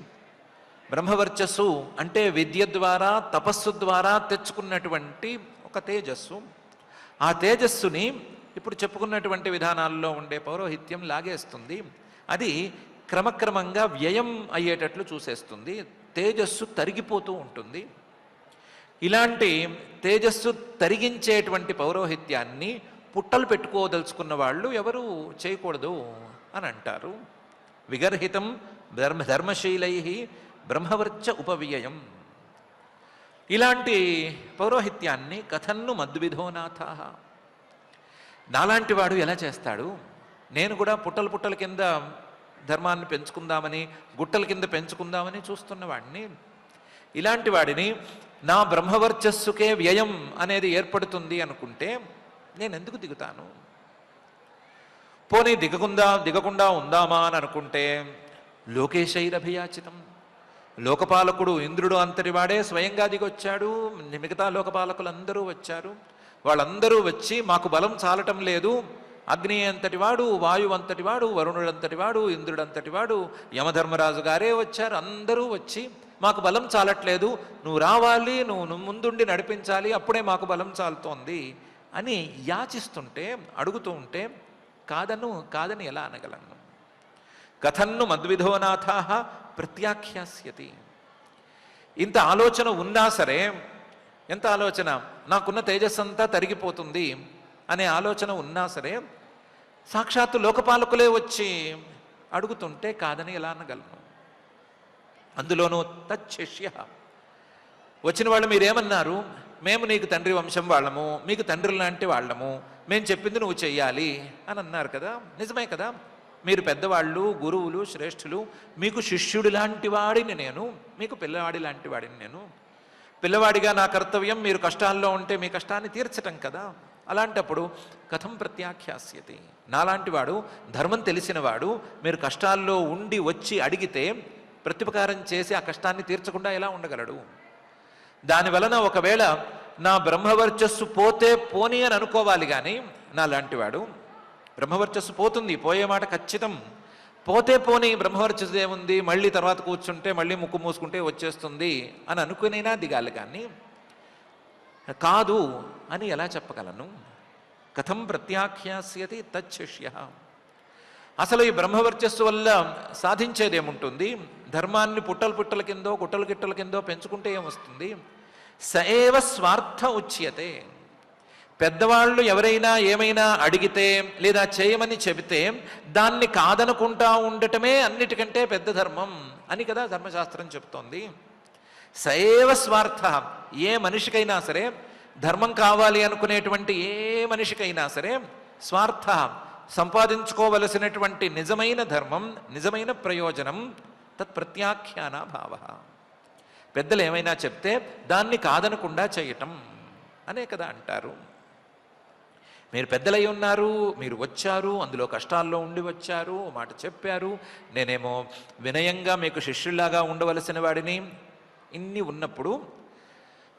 బ్రహ్మవర్చస్సు అంటే విద్య ద్వారా, తపస్సు ద్వారా తెచ్చుకున్నటువంటి ఒక తేజస్సు. ఆ తేజస్సుని ఇప్పుడు చెప్పుకున్నటువంటి విధానాల్లో ఉండే పౌరోహిత్యం లాగేస్తుంది. అది క్రమక్రమంగా వ్యయం అయ్యేటట్లు చూసేస్తుంది, తేజస్సు తరిగిపోతూ ఉంటుంది. ఇలాంటి తేజస్సు తరిగించేటువంటి పౌరోహిత్యాన్ని పుట్టలు పెట్టుకోదలుచుకున్న వాళ్ళు ఎవరు చేయకూడదు అని అంటారు. విగర్హితం ధర్మశీలై బ్రహ్మవర్చ ఉపవ్యయం. ఇలాంటి పౌరోహిత్యాన్ని కథన్ను మద్విధోనాథ, నాలాంటి వాడు ఎలా చేస్తాడు? నేను కూడా పుట్టల కింద ధర్మాన్ని పెంచుకుందామని, గుట్టల కింద పెంచుకుందామని చూస్తున్నవాడిని. ఇలాంటి వాడిని నా బ్రహ్మవర్చస్సుకే వ్యయం అనేది ఏర్పడుతుంది అనుకుంటే నేను ఎందుకు దిగుతాను? పోనీ దిగకుండా ఉందామా అని అనుకుంటే లోకేశైరభియాచితం, లోకపాలకుడు ఇంద్రుడు అంతటి వాడే స్వయంగా దిగొచ్చాడు, మిగతా లోకపాలకులందరూ వచ్చారు. వాళ్ళందరూ వచ్చి మాకు బలం చాలటం లేదు, అగ్ని అంతటి వాడు, వాయువు అంతటి వాడు, వరుణుడు అంతటి వాడు, ఇంద్రుడు అంతటి వాడు, యమధర్మరాజు గారే వచ్చారు, అందరూ వచ్చి మాకు బలం చాలట్లేదు, నువ్వు రావాలి, నువ్వు ముందుండి నడిపించాలి, అప్పుడే మాకు బలం చాలుతోంది అని యాచిస్తుంటే, అడుగుతూ ఉంటే కాదని ఎలా అనగలను? కథన్ను మద్విధోనాథ ప్రత్యాఖ్యాస్యతి. ఇంత ఆలోచన ఉన్నా సరే, ఎంత ఆలోచన, నాకున్న తేజస్సంతా తరిగిపోతుంది అనే ఆలోచన ఉన్నా సరే, సాక్షాత్తు లోకపాలకులే వచ్చి అడుగుతుంటే కాదని ఎలా అనగలను? అందులోనూ తచ్చిష్య, వచ్చిన వాళ్ళు మీరేమన్నారు? మేము నీకు తండ్రి వంశం వాళ్ళము, మీకు తండ్రి లాంటి వాళ్ళము, మేము చెప్పింది నువ్వు చెయ్యాలి అని అన్నారు కదా. నిజమే కదా, మీరు పెద్దవాళ్ళు, గురువులు, శ్రేష్ఠులు, మీకు శిష్యుడు లాంటి వాడిని నేను, మీకు పిల్లవాడి లాంటి వాడిని నేను. పిల్లవాడిగా నా కర్తవ్యం మీరు కష్టాల్లో ఉంటే మీ కష్టాన్ని తీర్చటం కదా. అలాంటప్పుడు కథం ప్రత్యాఖ్యాస్యతి, నాలాంటి వాడు ధర్మం తెలిసినవాడు మీరు కష్టాల్లో ఉండి వచ్చి అడిగితే ప్రత్యుపకారం చేసి ఆ కష్టాన్ని తీర్చకుండా ఎలా ఉండగలడు? దానివలన ఒకవేళ నా బ్రహ్మవర్చస్సు పోతే పోని అని అనుకోవాలి, కానీ నాలాంటివాడు బ్రహ్మవర్చస్సు పోతుంది, పోయే మాట ఖచ్చితం. పోతే పోనీ బ్రహ్మవర్చస్సు ఏముంది, మళ్ళీ తర్వాత కూర్చుంటే మళ్ళీ ముక్కు మూసుకుంటే వచ్చేస్తుంది అని అనుకునేనా దిగాలి, కానీ కాదు అని ఎలా చెప్పగలను? కథం ప్రత్యాఖ్యాస్యతి తచ్చిష్య. అసలు ఈ బ్రహ్మవర్చస్సు వల్ల సాధించేదేముంటుంది? ధర్మాన్ని పుట్టల కిందో గుట్టల గిట్టల కిందో పెంచుకుంటే ఏమొస్తుంది? సఏవ స్వార్థ ఉచ్యతే. పెద్దవాళ్ళు ఎవరైనా ఏమైనా అడిగితే లేదా చేయమని చెబితే దాన్ని కాదనుకుంటా ఉండటమే అన్నిటికంటే పెద్ద ధర్మం అని కదా ధర్మశాస్త్రం చెప్తోంది. సఏవ స్వార్థ. ఏ మనిషికైనా సరే, ధర్మం కావాలి అనుకునేటువంటి ఏ మనిషికైనా సరే స్వార్థ, సంపాదించుకోవలసినటువంటి నిజమైన ధర్మం, నిజమైన ప్రయోజనం తత్ప్రత్యాఖ్యాన భావ. పెద్దలు ఏమైనా చెప్తే దాన్ని కాదనకుండా చేయటం అనే కదా అంటారు. మీరు పెద్దలై ఉన్నారు, మీరు వచ్చారు, అందులో కష్టాల్లో ఉండి వచ్చారు, మాట చెప్పారు, నేనేమో వినయంగా మీకు శిష్యుల్లాగా ఉండవలసిన వాడిని. ఇన్ని ఉన్నప్పుడు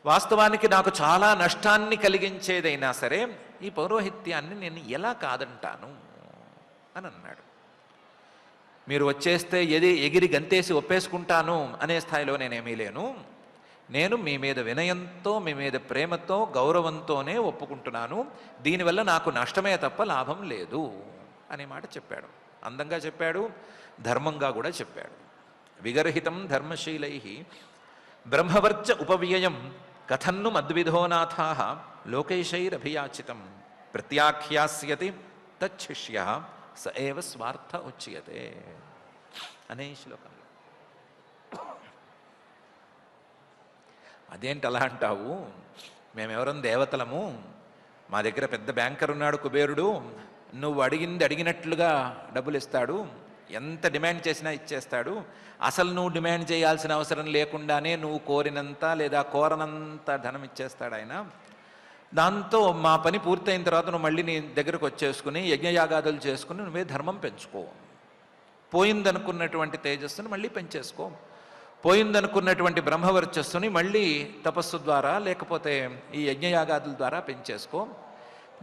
వాస్తవానికి నాకు చాలా నష్టాన్ని కలిగించేదైనా సరే ఈ పౌరోహిత్యాన్ని నేను ఎలా కాదంటాను అని అన్నాడు. మీరు వచ్చేస్తే ఎగిరి గంతేసి ఒప్పేసుకుంటాను అనే స్థాయిలో నేనేమీ లేను. నేను మీ మీద వినయంతో, మీ మీద ప్రేమతో, గౌరవంతోనే ఒప్పుకుంటున్నాను. దీనివల్ల నాకు నష్టమే తప్ప లాభం లేదు అనే మాట చెప్పాడు. అందంగా చెప్పాడు, ధర్మంగా కూడా చెప్పాడు. విగర్హితం ధర్మశీలై బ్రహ్మవర్చ ఉపవ్యయం కథన్ను మద్విధోనాథా లోకైషైరభియాచితం ప్రత్యాఖ్యాస్యతి తచ్చిష్య స ఏవ స్వార్థ ఉచ్యతే అనే శ్లోకంలో. అదేంటి అలా అంటావు? మేమెవరం దేవతలము, మా దగ్గర పెద్ద బ్యాంకర్ ఉన్నాడు కుబేరుడు, నువ్వు అడిగింది అడిగినట్లుగా డబ్బులు ఇస్తాడు, ఎంత డిమాండ్ చేసినా ఇచ్చేస్తాడు. అసలు నువ్వు డిమాండ్ చేయాల్సిన అవసరం లేకుండానే నువ్వు కోరినంత లేదా కోరనంత ధనం ఇచ్చేస్తాడు ఆయన. దాంతో మా పని పూర్తయిన తర్వాత నువ్వు మళ్ళీ నీ దగ్గరకు వచ్చేసుకుని యజ్ఞయాగాదులు చేసుకుని నువ్వే ధర్మం పెంచుకో. పోయిందనుకున్నటువంటి తేజస్సును మళ్ళీ పెంచేసుకో, పోయిందనుకున్నటువంటి బ్రహ్మవర్చస్సుని మళ్ళీ తపస్సు ద్వారా లేకపోతే ఈ యజ్ఞయాగాదుల ద్వారా పెంచేసుకో.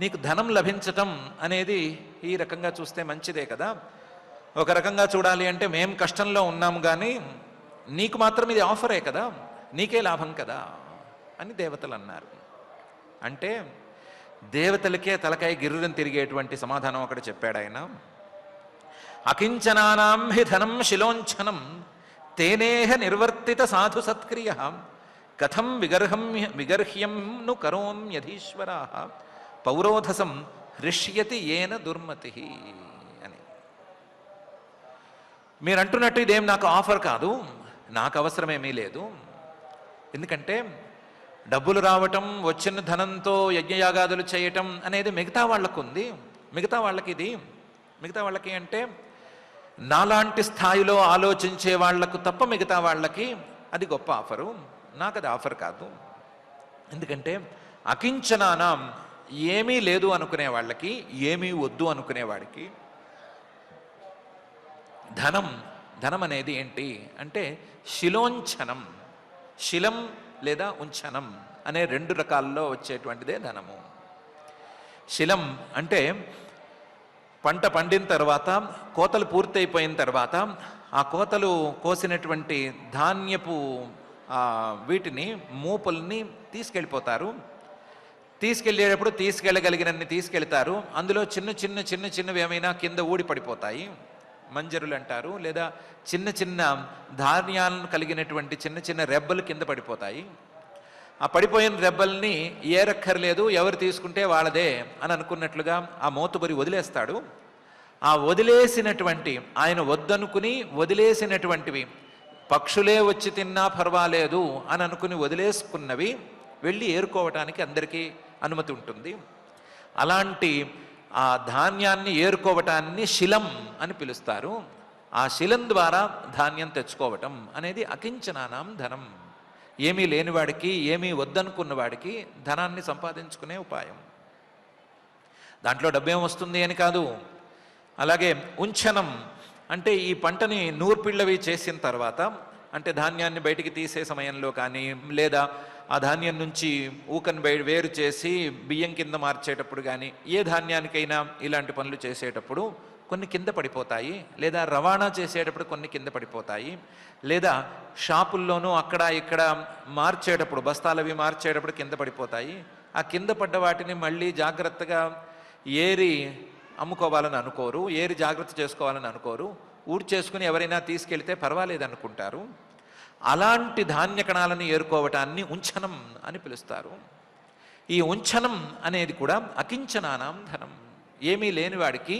నీకు ధనం లభించటం అనేది ఈ రకంగా చూస్తే మంచిదే కదా. ఒక రకంగా చూడాలి అంటే మేం కష్టంలో ఉన్నాము, కానీ నీకు మాత్రం ఇది ఆఫరే కదా, నీకే లాభం కదా అని దేవతలు అన్నారు. అంటే దేవతలకే తలకాయ గిర్రులను తిరిగేటువంటి సమాధానం అక్కడ చెప్పాడు ఆయన. అకించనానాం హి ధనం శిలోంఛనం తేనేహ నిర్వర్తిత సాధు సత్క్రియ కథం విగర్హ్యం ను కరోమ్యధీశ్వరా పౌరోధసం హృష్యతి ఏన దుర్మతి అని. మీరు అంటున్నట్టు ఇదేం నాకు ఆఫర్ కాదు, నాకు అవసరమేమీ లేదు. ఎందుకంటే డబ్బులు రావటం, వచ్చిన ధనంతో యజ్ఞయాగాదులు చేయటం అనేది మిగతా వాళ్ళకు ఉంది. మిగతా వాళ్ళకి ఇది, మిగతా వాళ్ళకి అంటే నాలాంటి స్థాయిలో ఆలోచించే వాళ్లకు తప్ప మిగతా వాళ్ళకి అది గొప్ప ఆఫరు, నాకు అది ఆఫర్ కాదు. ఎందుకంటే అకించనానాం, ఏమీ లేదు అనుకునే వాళ్ళకి, ఏమీ వద్దు అనుకునేవాడికి ధనం అనేది ఏంటి అంటే శిలోంఛనం. శిలం లేదా ఉంఛనం అనే రెండు రకాల్లో వచ్చేటువంటిదే ధనము. శిలం అంటే పంట పండిన తర్వాత, కోతలు పూర్తయిపోయిన తర్వాత ఆ కోతలు కోసినటువంటి ధాన్యపు వీటిని, మూపుల్ని తీసుకెళ్ళిపోతారు. తీసుకెళ్ళేటప్పుడు తీసుకెళ్ళగలిగినన్ని తీసుకెళ్తారు. అందులో చిన్నవి ఏమైనా కింద ఊడి పడిపోతాయి, మంజరులు అంటారు, లేదా చిన్న ధాన్యాలను కలిగినటువంటి చిన్న రెబ్బలు కింద పడిపోతాయి. ఆ పడిపోయిన రెబ్బల్ని ఏరక్కర్లేదు, ఎవరు తీసుకుంటే వాళ్ళదే అని అనుకున్నట్లుగా ఆ మోతుబరి వదిలేస్తాడు. ఆ వదిలేసినటువంటి, ఆయన వద్దనుకుని వదిలేసినటువంటివి, పక్షులే వచ్చి తిన్నా పర్వాలేదు అని అనుకుని వదిలేసుకున్నవి వెళ్ళి ఏరుకోవటానికి అందరికీ అనుమతి ఉంటుంది. అలాంటి ఆ ధాన్యాన్ని ఏరుకోవటాన్ని శిలం అని పిలుస్తారు. ఆ శిలం ద్వారా ధాన్యం తెచ్చుకోవటం అనేది అకించనానాం ధనం. ఏమీ లేనివాడికి, ఏమీ వద్దనుకున్న వాడికి ధనాన్ని సంపాదించుకునే ఉపాయం. దాంట్లో డబ్బేం వస్తుంది అని కాదు. అలాగే ఉంచనం అంటే ఈ పంటని నూర్పిళ్ళవి చేసిన తర్వాత, అంటే ధాన్యాన్ని బయటికి తీసే సమయంలో కానీ, లేదా ఆ ధాన్యం నుంచి ఊకను వేరు చేసి బియ్యం కింద మార్చేటప్పుడు కానీ, ఏ ధాన్యానికైనా ఇలాంటి పనులు చేసేటప్పుడు కొన్ని కింద పడిపోతాయి, లేదా రవాణా చేసేటప్పుడు కొన్ని కింద పడిపోతాయి, లేదా షాపుల్లోనూ అక్కడ ఇక్కడ మార్చేటప్పుడు, బస్తాలవి మార్చేటప్పుడు కింద పడిపోతాయి. ఆ కింద పడ్డ వాటిని మళ్ళీ జాగ్రత్తగా ఏరి అమ్ముకోవాలని అనుకోరు, ఏరి జాగ్రత్త చేసుకోవాలని అనుకోరు, ఊడ్చేసుకుని ఎవరైనా తీసుకెళ్తే పర్వాలేదు అనుకుంటారు. అలాంటి ధాన్య కణాలను ఏరుకోవటాన్ని ఉంచనం అని పిలుస్తారు. ఈ ఉంచనం అనేది కూడా అకించనానాం ధనం, ఏమీ లేనివాడికి,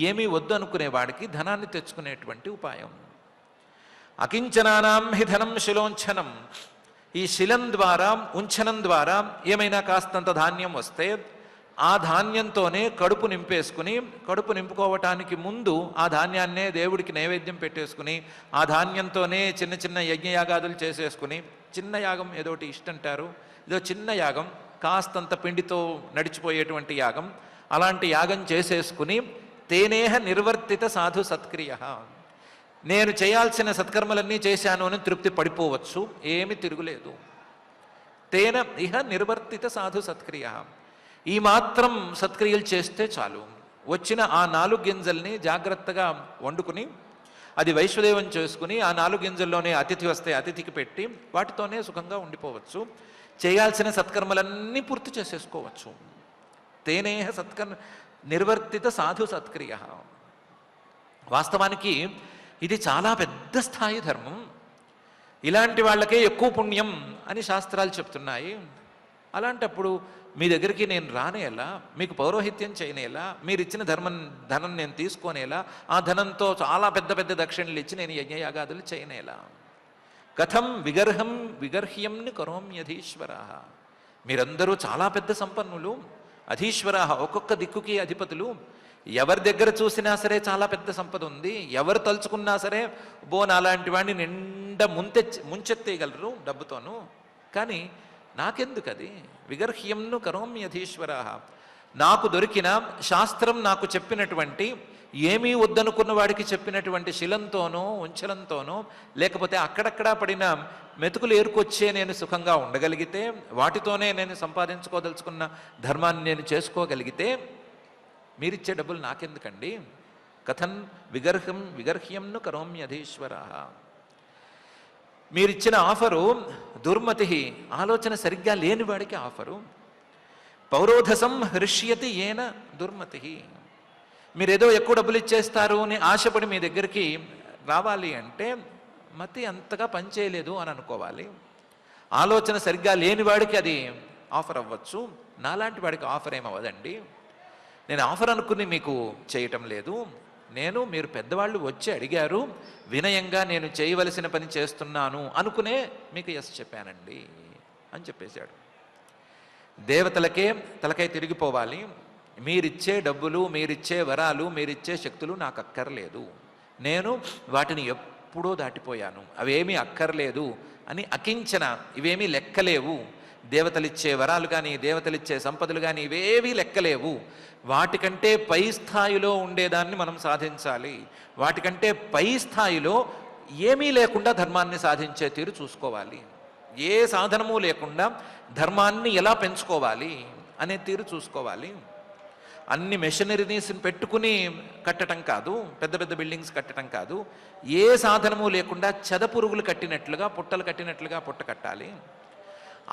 ఏమీ వద్దు అనుకునేవాడికి ధనాన్ని తెచ్చుకునేటువంటి ఉపాయం. అకించనానాం హి ధనం శిలోంచనం. ఈ శిలం ద్వారా, ఉంచనం ద్వారా ఏమైనా కాస్తంత ధాన్యం వస్తే ఆ ధాన్యంతోనే కడుపు నింపేసుకుని, కడుపు నింపుకోవటానికి ముందు ఆ ధాన్యాన్నే దేవుడికి నైవేద్యం పెట్టేసుకుని, ఆ ధాన్యంతోనే చిన్న చిన్న యజ్ఞయాగాదులు చేసేసుకుని, చిన్న యాగం ఏదోటి ఇష్టంటారు, ఇదో చిన్న యాగం, కాస్తంత పిండితో నడిచిపోయేటువంటి యాగం, అలాంటి యాగం చేసేసుకుని తేనేహ నిర్వర్తిత సాధు సత్క్రియ, నేను చేయాల్సిన సత్కర్మలన్నీ చేశాను అని తృప్తి పడిపోవచ్చు, ఏమి తిరుగులేదు. తేన ఇహ నిర్వర్తిత సాధు సత్క్రియ, ఈ మాత్రం సత్క్రియలు చేస్తే చాలు. వచ్చిన ఆ 4 గింజల్ని జాగ్రత్తగా వండుకుని, అది వైశ్వదేవం చేసుకుని, ఆ 4 గింజల్లోనే అతిథి వస్తే అతిథికి పెట్టి వాటితోనే సుఖంగా ఉండిపోవచ్చు. చేయాల్సిన సత్కర్మలన్నీ పూర్తి చేసేసుకోవచ్చు. తేనేహ నిర్వర్తిత సాధు సత్క్రియ. వాస్తవానికి ఇది చాలా పెద్ద స్థాయి ధర్మం. ఇలాంటి వాళ్ళకే ఎక్కువ పుణ్యం అని శాస్త్రాలు చెప్తున్నాయి. అలాంటప్పుడు మీ దగ్గరికి నేను రానేలా, మీకు పౌరోహిత్యం చేయనేలా, మీరు ఇచ్చిన ధనం నేను తీసుకోనేలా, ఆ ధనంతో చాలా పెద్ద పెద్ద దక్షిణలు ఇచ్చి నేను యజ్ఞయాగాదులు చేయనేలా? కథం విగర్హ్యంని కరోమ్యధీశ్వర. మీరందరూ చాలా పెద్ద సంపన్నులు, అధీశ్వర, ఒక్కొక్క దిక్కుకి అధిపతులు. ఎవరి దగ్గర చూసినా సరే చాలా పెద్ద సంపద ఉంది, ఎవరు తలుచుకున్నా సరే నాలాంటి వాడిని నిండా ముంచెత్తేయగలరు డబ్బుతోనూ. కానీ నాకెందుకు అది? విగర్హ్యంను కరోమ్యధీశ్వర. నాకు దొరికిన శాస్త్రం నాకు చెప్పినటువంటి, ఏమీ వద్దనుకున్న వాడికి చెప్పినటువంటి శిలంతోనో ఉంచలంతోనో, లేకపోతే అక్కడక్కడా పడిన మెతుకులు ఏరుకొచ్చే నేను సుఖంగా ఉండగలిగితే, వాటితోనే నేను సంపాదించుకోదలుచుకున్న ధర్మాన్ని నేను చేసుకోగలిగితే మీరిచ్చే డబ్బులు నాకెందుకండి? కథన్ విగర్హ్యంను కరోమ్యధీశ్వర. మీరిచ్చిన ఆఫరు దుర్మతి, ఆలోచన సరిగ్గా లేనివాడికి ఆఫరు. పౌరోధసం హృష్యతి ఏన దుర్మతి. మీరేదో ఎక్కువ డబ్బులు ఇచ్చేస్తారు అని ఆశపడి మీ దగ్గరికి రావాలి అంటే మతి అంతగా పనిచేయలేదు అని అనుకోవాలి. ఆలోచన సరిగ్గా లేనివాడికి అది ఆఫర్ అవ్వచ్చు, నాలాంటి వాడికి ఆఫర్ ఏమవ్వదండి. నేను ఆఫర్ అనుకుని మీకు చేయటం లేదు, మీరు పెద్దవాళ్ళు వచ్చి అడిగారు, వినయంగా నేను చేయవలసిన పని చేస్తున్నాను అనుకునే మీకు ఎస్ చెప్పానండి అని చెప్పేశాడు. దేవతలకే తలకై తిరిగిపోవాలి. మీరిచ్చే డబ్బులు, మీరిచ్చే వరాలు, మీరిచ్చే శక్తులు నాకు అక్కర్లేదు, నేను వాటిని ఎప్పుడో దాటిపోయాను, అవేమీ అక్కర్లేదు అని అకించన, ఇవేమీ లెక్కలేవు. దేవతలిచ్చే వరాలు కానీ, దేవతలిచ్చే సంపదలు కానీ ఇవేవీ లెక్కలేవు. వాటికంటే పై స్థాయిలో ఉండేదాన్ని మనం సాధించాలి. వాటికంటే పై స్థాయిలో ఏమీ లేకుండా ధర్మాన్ని సాధించే తీరు చూసుకోవాలి. ఏ సాధనము లేకుండా ధర్మాన్ని ఎలా పెంచుకోవాలి అనే తీరు చూసుకోవాలి. అన్ని మెషినరీస్ పెట్టుకుని కట్టడం కాదు, పెద్ద పెద్ద బిల్డింగ్స్ కట్టడం కాదు, ఏ సాధనము లేకుండా చెదపురుగులు కట్టినట్లుగా, పుట్టలు కట్టినట్లుగా పుట్ట కట్టాలి.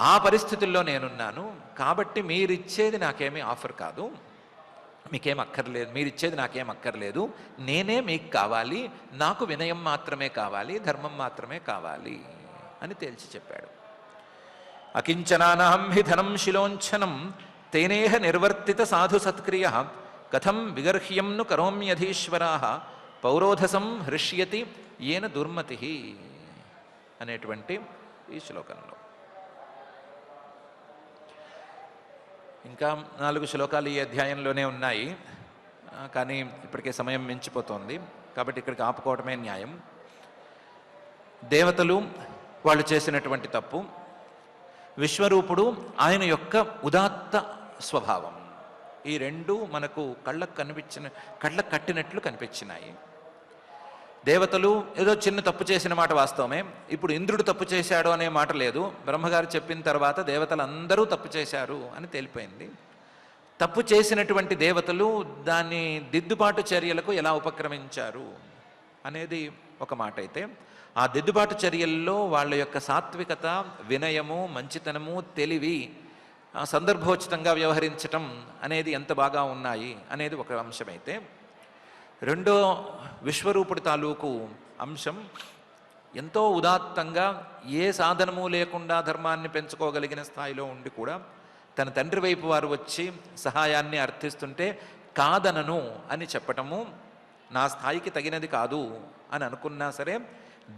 ఆ పరిస్థితుల్లో నేనున్నాను. కాబట్టి మీరిచ్చేది నాకేమీ ఆఫర్ కాదు, మీకేం అక్కర్లేదు, మీరిచ్చేది నాకేం అక్కర్లేదు, నేనే మీకు కావాలి, నాకు వినయం మాత్రమే కావాలి, ధర్మం మాత్రమే కావాలి అని తేల్చి చెప్పాడు. అకించనానాం హి ధనం శిలోంఛనం తేనేహ నిర్వర్తిత సాధు సత్క్రియ కథం విగర్హ్యంను కరోమ్యధీశ్వరా పౌరోధసం హృష్యతి ఏన దుర్మతి అనేటువంటి ఈ శ్లోకంలో. ఇంకా 4 శ్లోకాలు ఈ అధ్యాయంలోనే ఉన్నాయి, కానీ ఇప్పటికే సమయం మించిపోతోంది కాబట్టి ఇక్కడికి ఆపుకోవటమే న్యాయం. దేవతలు వాళ్ళు చేసినటువంటి తప్పు, విశ్వరూపుడు ఆయన యొక్క ఉదాత్త స్వభావం. ఈ రెండు మనకు కళ్ళకు కట్టినట్లు కనిపించినాయి. దేవతలు ఏదో చిన్న తప్పు చేసిన మాట వాస్తవమే. ఇప్పుడు ఇంద్రుడు తప్పు చేశాడు అనే మాట లేదు. బ్రహ్మగారు చెప్పిన తర్వాత దేవతలు అందరూ తప్పు చేశారు అని తేలిపోయింది. తప్పు చేసినటువంటి దేవతలు దాన్ని దిద్దుబాటు చర్యలకు ఎలా ఉపక్రమించారు అనేది ఒక మాట అయితే, ఆ దిద్దుబాటు చర్యల్లో వాళ్ళ యొక్క సాత్వికత, వినయము, మంచితనము, తెలివి, సందర్భోచితంగా వ్యవహరించటం అనేది ఎంత బాగా ఉన్నాయి అనేది ఒక అంశమైతే, రెండో విశ్వరూపుడి తాలూకు అంశం ఎంతో ఉదాత్తంగా ఏ సాధనము లేకుండా ధర్మాన్ని పెంచుకోగలిగిన స్థాయిలో ఉండి కూడా తన తండ్రి వైపు వారు వచ్చి సహాయాన్ని అర్థిస్తుంటే కాదనను అని చెప్పటము, నా స్థాయికి తగినది కాదు అని అనుకున్నా సరే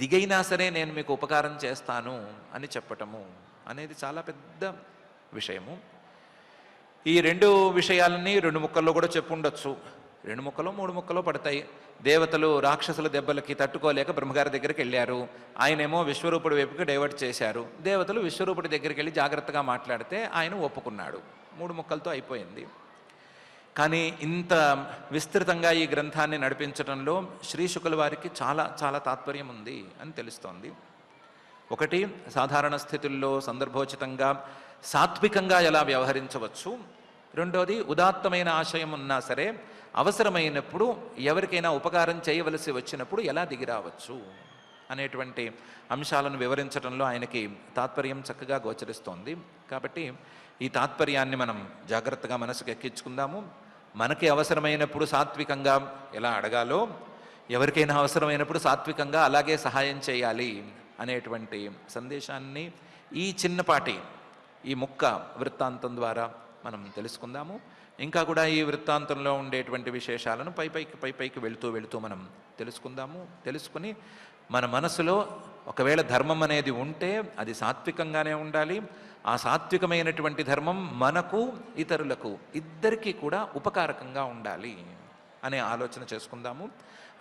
దిగైనా సరే నేను మీకు ఉపకారం చేస్తాను అని చెప్పటము అనేది చాలా పెద్ద విషయము. ఈ రెండు విషయాలని 2 ముక్కల్లో కూడా చెప్పుండొచ్చు. 2 ముక్కలో 3 ముక్కలో పడతాయి. దేవతలు రాక్షసుల దెబ్బలకి తట్టుకోలేక బ్రహ్మగారి దగ్గరికి వెళ్ళారు. ఆయనేమో విశ్వరూపుడి వైపుకి డైవర్ట్ చేశారు. దేవతలు విశ్వరూపుడి దగ్గరికి వెళ్ళి జాగ్రత్తగా మాట్లాడితే ఆయన ఒప్పుకున్నాడు. 3 ముక్కలతో అయిపోయింది. కానీ ఇంత విస్తృతంగా ఈ గ్రంథాన్ని నడిపించడంలో శ్రీ శుకుల వారికి చాలా చాలా తాత్పర్యం ఉంది అని తెలుస్తోంది. ఒకటి, సాధారణ స్థితుల్లో సందర్భోచితంగా సాత్వికంగా ఎలా వ్యవహరించవచ్చు. రెండోది, ఉదాత్తమైన ఆశయం ఉన్నా సరే అవసరమైనప్పుడు ఎవరికైనా ఉపకారం చేయవలసి వచ్చినప్పుడు ఎలా దిగిరావచ్చు అనేటువంటి అంశాలను వివరించడంలో ఆయనకి తాత్పర్యం చక్కగా గోచరిస్తోంది. కాబట్టి ఈ తాత్పర్యాన్ని మనం జాగ్రత్తగా మనసుకు ఎక్కించుకుందాము. మనకి అవసరమైనప్పుడు సాత్వికంగా ఎలా అడగాలో, ఎవరికైనా అవసరమైనప్పుడు సాత్వికంగా అలాగే సహాయం చేయాలి అనేటువంటి సందేశాన్ని ఈ చిన్నపాటి ఈ ముక్క వృత్తాంతం ద్వారా మనం తెలుసుకుందాము. ఇంకా కూడా ఈ వృత్తాంతంలో ఉండేటువంటి విశేషాలను పైపైకి వెళుతూ మనం తెలుసుకుని మన మనసులో ఒకవేళ ధర్మం అనేది ఉంటే అది సాత్వికంగానే ఉండాలి. ఆ సాత్వికమైనటువంటి ధర్మం మనకు, ఇతరులకు, ఇద్దరికీ కూడా ఉపకారకంగా ఉండాలి అనే ఆలోచన చేసుకుందాము.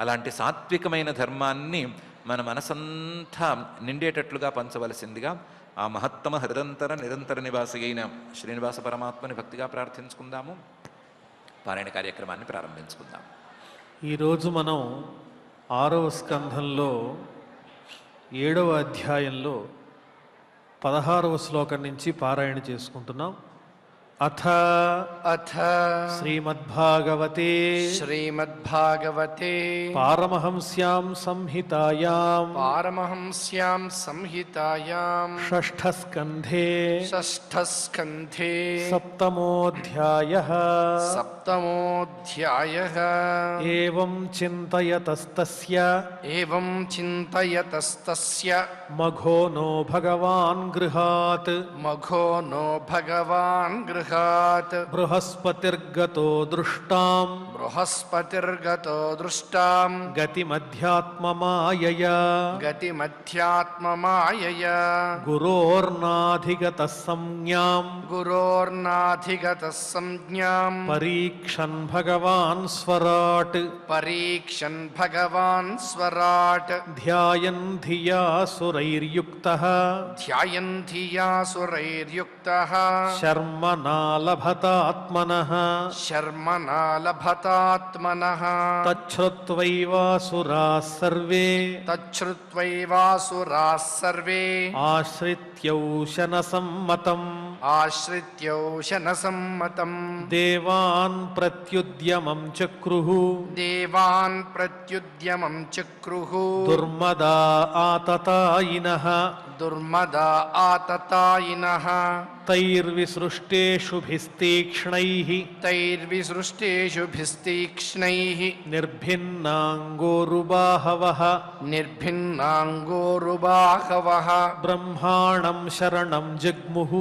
అలాంటి సాత్వికమైన ధర్మాన్ని మన మనసంతా నిండేటట్లుగా పంచవలసిందిగా ఆ మహత్తమ నిరంతర నివాసి అయిన శ్రీనివాస పరమాత్మని భక్తిగా ప్రార్థించుకుందాము. పారాయణ కార్యక్రమాన్ని ప్రారంభించుకుందాం. ఈరోజు మనం 6వ స్కంధంలో 7వ అధ్యాయంలో 16వ శ్లోకం నుంచి పారాయణ చేసుకుంటున్నాం. అథ శ్రీమద్భాగవతే పారమహంస్యాం సంహితాయాం షష్ఠస్కంధే సప్తమోऽధ్యాయః ఏవం చింతయతస్తస్య మఘో నో భగవాన్ గృహాత్ బృహస్పతిర్గతో దృష్టాం గతిమధ్యాత్మమాయయా గురోర్నాధిగతః సంజ్ఞాం పరీక్షన్ భగవాన్ స్వరాట్ ధ్యాయన్ ధియా సురైర్యుక్తః శర్మనా లభతాత్మనః తచ్ఛ్రుత్వైవాసురాः సర్వే ఆశ్రిత్యౌశనసమ్మతం దేవాన్ ప్రత్యుద్యమం చక్రుః దుర్మదా ఆతతాయినః తైర్విసృష్టేషుభిస్తీక్ష్ణైః నిర్భిన్నాంగోరుబాహవః బ్రహ్మాణం శరణం జగ్ముః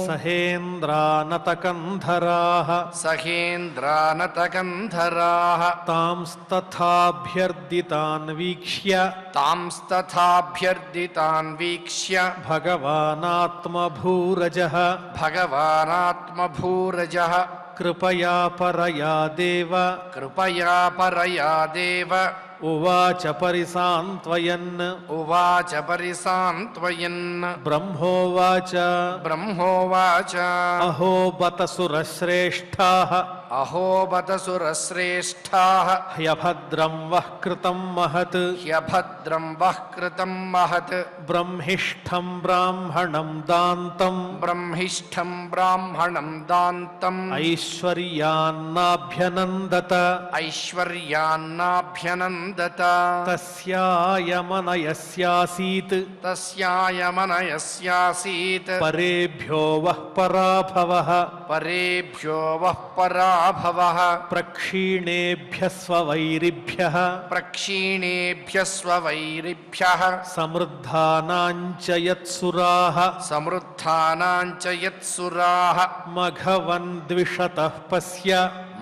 సహేంద్రానతకంధరాః తాంస్తథాభ్యర్థితాన్ వీక్ష్య భగవానాత్మభూరజః కృపయా పరయా దేవ उवाच परिसान्त्वयन् उवाच परिसान्त्वयन् ब्रह्मोवाच ब्रह्मोवाच अहो बत सुरश्रेष्ठाः अहो बत सुरश्रेष्ठाः ह्यभद्रं वः कृतं महत् ह्यभद्रं वः कृतं महत् ब्रह्मिष्ठं ब्राह्मणं दान्तं ब्रह्मिष्ठं ब्राह्मणं दान्तम् ऐश्वर्यान्नाभ्यनन्दत ऐश्वर्यान्नाभ्यनन्दत तस्यायमनयस्यासीत् तस्यायमनयस्यासीत् परेभ्यो वः पराभवः परेभ्यो वः पराभवः प्रक्षीणेभ्यः स्ववैरिभ्यः प्रक्षीणेभ्यः स्ववैरिभ्यः समृद्धानां च यत्सुराः समृद्धानां च यत्सुराः मघवन् द्विषतः पश्य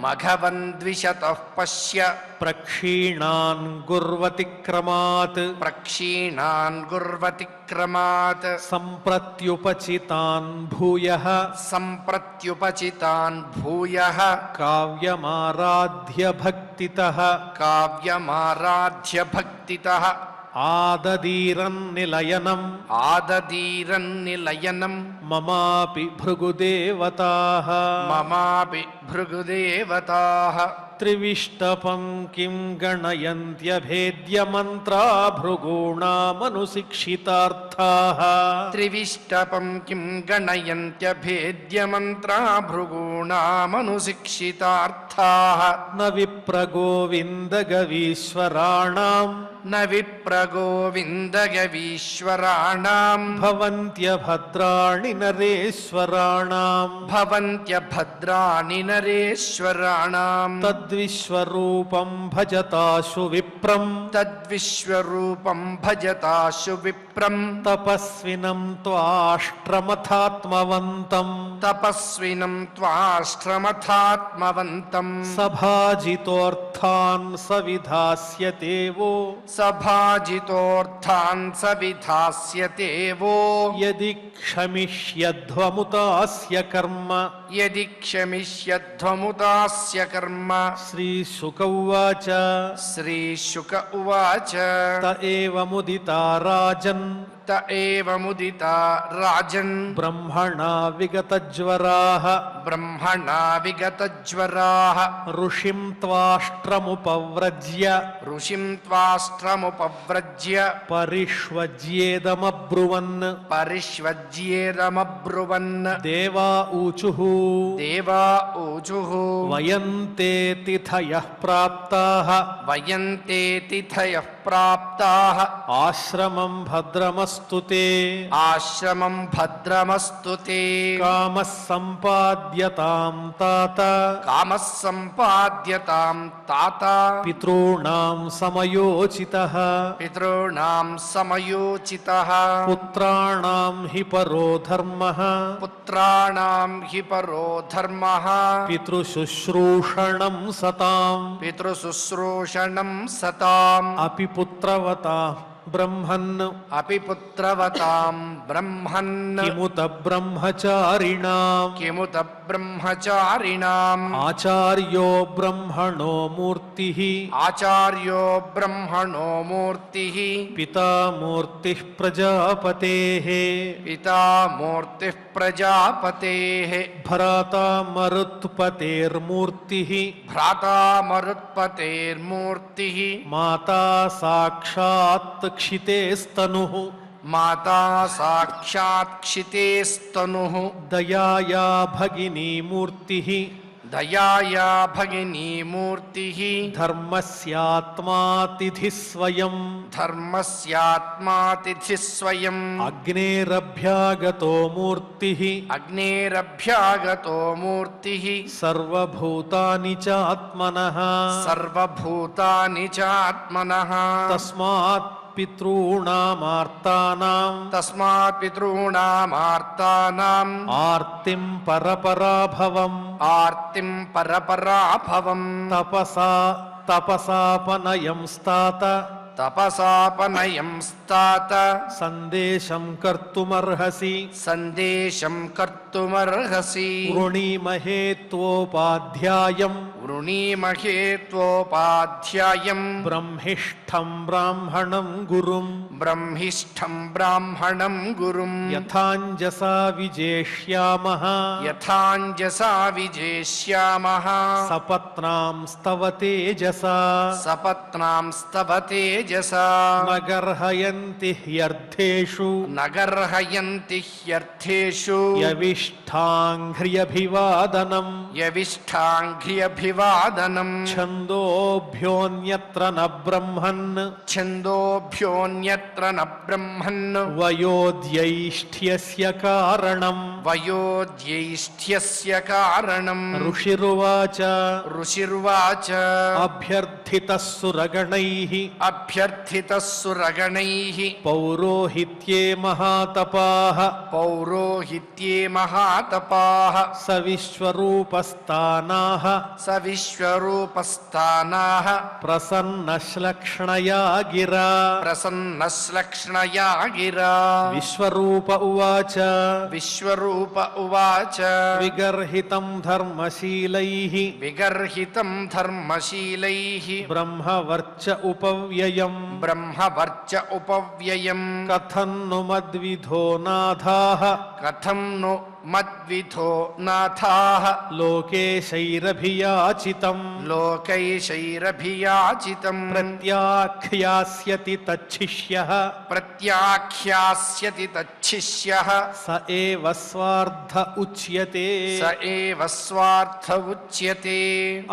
मघवन् द्विषतः पश्य प्रक्षीणान् गुर्वतिक्रमात् प्रक्षीणान् गुर्वतिक्रमात् सम्प्रत्युपचितान् भूयः सम्प्रत्युपचितान् भूयः काव्यमाराध्य भक्तितः काव्यमाराध्य भक्तितः आददीरन्निलयनम् आददीरन्निलयनम् ममापि भृगुदेवताः ममापि भृगुदेवताः त्रिविष्टपं किं गणयन्त्यभेद्यमन्त्रा भृगूणामनुशिक्षितार्थाः त्रिविष्टपं किं गणयन्त्यभेद्यमन्त्रा भृगूणामनुशिक्षितार्थाः न विप्रगोविन्दगवीश्वराणां न विप्रगोविन्दगवीश्वराणां भवन्त्यभद्राणि नरेश्वराणां भवन्त्यभद्राणि नरेश्वराणां तद्विश्वरूपं भजताशु विप्रं तद्विश्वरूपं भजताशु विप्रं तपस्विनं त्वाष्ट्रमथात्मवन्तं तपस्विनं त्वाश्रमथात्मवन्तं सभाजितोऽर्थान् सविधास्यते वो सभाजितोऽर्थान् सविधास्यते वो यदि क्षमिष्यध्वमुतास्य कर्म यदि क्षमिष्यध्वमुदास्य कर्म श्रीशुक उवाच श्रीशुक उवाच त एव मुदिता राजन् त एव मुदिता राजन् ब्रह्मणा विगतज्वराः ब्रह्मणा विगतज्वराः ऋषिं त्वाष्ट्रमुपव्रज्य ऋषिं त्वाष्ट्रमुपव्रज्य परिष्वज्येदमब्रुवन् परिष्वज्येदमब्रुवन् देवा ऊचुः देवा ऊजुः वयं ते तिथयः प्राप्ताः वयं ते तिथयः प्राप्ताः आश्रमं भद्रमस्तु ते आश्रमं भद्रमस्तु ते कामः सम्पाद्यतां तात कामः सम्पाद्यतां तात पितॄणां समयोचितः पितॄणां समयोचितः पुत्राणां हि परो धर्मः पुत्राणां हि परो धर्मः पितृशुश्रूषणं सतां पितृशुश्रूषणं सताम् अपि पुत्रवता ब्रह्मन् अपि पुत्रवतां ब्रह्मन् किमुत ब्रह्मचारिणां किमुत ब्रह्मचारिणाम् आचार्यो ब्रह्मणो मूर्तिः आचार्यो ब्रह्मणो मूर्तिः पिता मूर्तिः प्रजापतेः पिता मूर्तिः प्रजापतेः भ्राता मरुत्पतेर्मूर्तिः भ्राता मरुत्पतेर्मूर्तिः माता साक्षात् क्षितेस्तनुः माता साक्षात् क्षितेस्तनुः दयाया भगिनी मूर्तिः दयाया भगिनी मूर्तिः धर्मस्यात्मातिथिः स्वयं धर्मस्यात्मातिथिः स्वयम् अग्नेरभ्यागतो मूर्तिः अग्नेरभ्यागतो मूर्तिः सर्वभूतानि चात्मनः सर्वभूतानि चात्मनः तस्मात् पितॄणामार्तानां तस्मात् पितॄणामार्तानाम् आर्तिं परपराभवम् आर्तिं परपराभवम् तपसापनयं स्तात తపసాపనయం స్తాత సందేశం కర్తుమర్హసి సందేశం కర్తుమర్హసి వృణీమహే త్వోపాధ్యాయం వృణీమహే త్వోపాధ్యాయం బ్రహ్మిష్ఠం బ్రాహ్మణం గురుం బ్రహ్మిష్ఠం బ్రాహ్మణం గురుం యథాంజసా విజేష్యామః యథాంజసా విజేష్యామః సపత్నాం స్తవ తేజసా సపత్నాం స్తవ తేజసా నగర్హయంతి హ్యర్థేషు నగర్హయంతి హ్యర్థేషు యవిష్ఠాంఘ్ర్యభివాదనం యవిష్ఠాంఘ్ర్యభివాదనం ఛందోభ్యోన్యత్ర న బ్రహ్మన్ ఛందోభ్యోన్యత్ర న బ్రహ్మన్ వయోద్యైష్ఠ్యస్య కారణం వయోద్యైష్ఠ్యస్య కారణం ఋషిరువాచ ఋషిర్వాచ అభ్యర్థితః సురగణైః అభ్యర్థితः సురగణైః పౌరోహిత్యే మహాతపాః పౌరోహిత్యే మహాతపాః సవిశ్వరూపస్థానాః సవిశ్వరూపస్థానాః ప్రసన్నశ్లక్ష్ణయా గిరా ప్రసన్నశ్లక్ష్ణయా గిరా విశ్వరూప ఉవాచ విశ్వరూప ఉవాచ విగర్హితం ధర్మశీలైః విగర్హితం ధర్మశీలైః బ్రహ్మవర్చ ఉపవ్యయం బ్రహ్మవర్చ ఉపవ్యయం కథన్ను మద్విధో నాథాః కథం ను మద్విధో నాథాః లోకేశైరభియాచితం లోకైశైరభియాచితం ప్రత్యాఖ్యాస్యతి తచ్చిష్యః ప్రత్యాఖ్యాస్యతి తచ్చిష్యః స ఏవ స్వార్థ ఉచ్యతే స ఏవ స్వార్థ ఉచ్యతే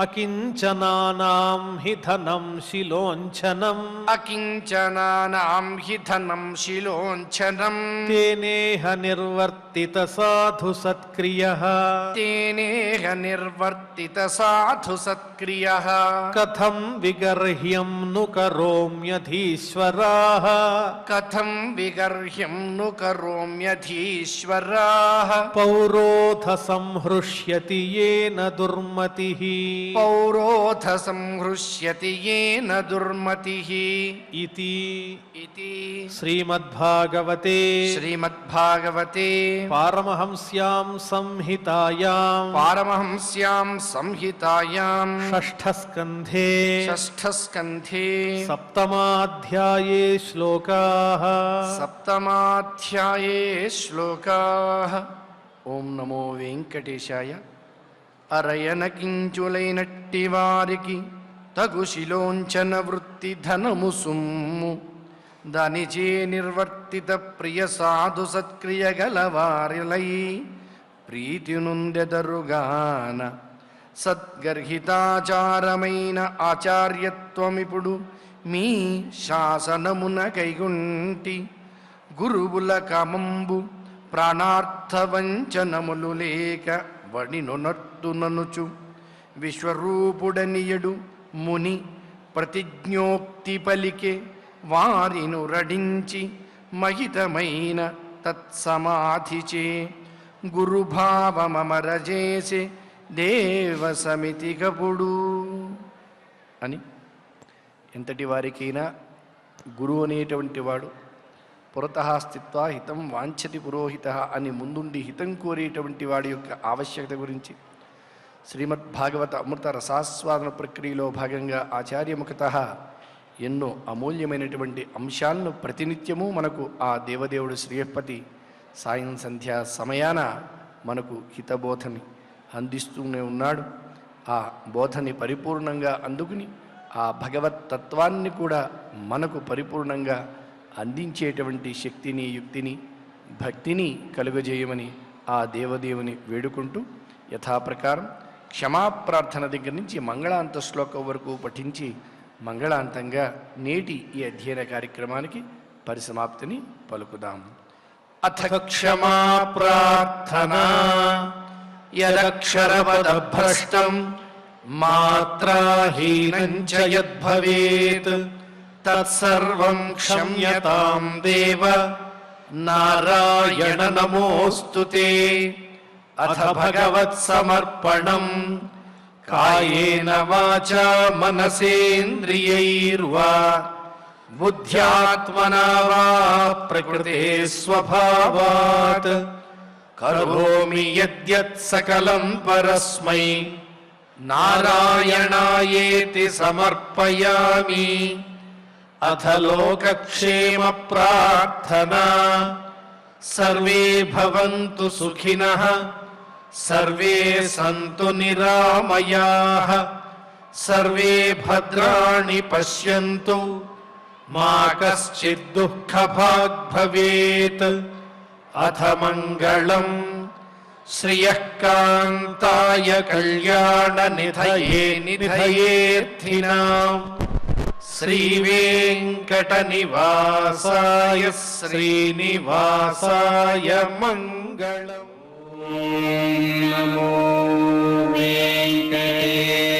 అకించనానాం హి ధనం శిలోంఛనం అకించనానాం హి ధనం శిలోంఛనం తేనేహ నిర్వర్తిత సాధు సత్క్రియః తేనేహ నిర్వర్తిత సాధు సత్క్రియః కథం విగర్హ్యం ను కరోమ్యధీశ్వరాః కథం విగర్హ్యం ను కరోమ్యధీశ్వరాః పౌరోధ సంహృష్యతి యేన దుర్మతిః పౌరోధ సంహృష్యతి యేన దుర్మతిః ఇతి ఇతి శ్రీమద్భాగవతే శ్రీమద్భాగవతే పారమహంస్యాం సంహితాయాం పారమహంస్యాం సంహితాయాం షష్ఠస్కంధే షష్ఠస్కంధే సప్తమాధ్యాయే శ్లోకాః సప్తమాధ్యాయే శ్లోకాః. ఓం నమో వెంకటేశాయ. అరయన కించులైనట్టి వారికి తగుశిలోంచన వృత్తి ధనము సుమ్ము దానిచే నిర్వర్తిత ప్రియ సాధు సత్క్రియ గలవారిలై ప్రీతి నొందెదరుగాన సద్గర్హితాచారమైన ఆచార్యత్వమిప్పుడు మీ శాసనమున కైగుంటి గురువుల కామంబు ప్రాణార్థవంచనములు లేక వడినొనట్టుననుచు విశ్వరూపుడనియడు ముని ప్రతిజ్ఞోక్తి పలికే వారిను రడించి మహితమైన తత్సమాధిచే గురుభావమరజేసే దేవ సమితికపుడు అని. ఎంతటి వారికైనా గురువు అనేటువంటి వాడు పురతః స్థిత్వా హితం వాంఛతి పురోహితః అని ముందుండి హితం కోరేటువంటి వాడి యొక్క ఆవశ్యకత గురించి శ్రీమద్భాగవత అమృత రసాస్వాదన ప్రక్రియలో భాగంగా ఆచార్యముఖతః ఎన్నో అమూల్యమైనటువంటి అంశాలను ప్రతినిత్యము మనకు ఆ దేవదేవుడు శ్రీయపతి సాయం సంధ్యా సమయాన మనకు హితబోధని అందిస్తూనే ఉన్నాడు. ఆ బోధని పరిపూర్ణంగా అందుకుని ఆ భగవత్ తత్వాన్ని కూడా మనకు పరిపూర్ణంగా అందించేటువంటి శక్తిని, యుక్తిని, భక్తిని కలుగజేయమని ఆ దేవదేవుని వేడుకుంటూ యథాప్రకారం క్షమాప్రార్థన దగ్గర నుంచి మంగళాంత శ్లోకం వరకు పఠించి మంగళాంతంగా నేటి ఈ అధ్యయన కార్యక్రమానికి పరిసమాప్తిని పలుకుదాం. అథ క్షమా ప్రార్థనా యదక్షరపదభ్రష్టం మాత్రాహీనం చ యద్భవేత్ తత్సర్వం క్షమ్యతాం దేవ నారాయణ నమోస్తుతే. అథ భగవత్సమర్పణం కాయేన వాచా మనసేంద్రియైర్వా బుద్ధ్యాత్మనా వా ప్రకృతే స్వభావాత్ కరోమి యద్యత్ సకలం పరస్మై నారాయణాయేతి సమర్పయామి. అథ లోకక్షేమ ప్రార్థనా. సర్వే భవంతు సుఖినః, సర్వే సంతు నిరామయాః, సర్వే భద్రాణి పశ్యంతు, మా కశ్చిద్ దుఃఖభాగ్ భవేత్. అథ మంగళం శ్రియః కాంతాయ కళ్యాణ నిధయే నిధయేర్థినాం శ్రీవేంకట నివాసాయ శ్రీనివాసాయ మంగళం. నమో వెంకటేశాయ.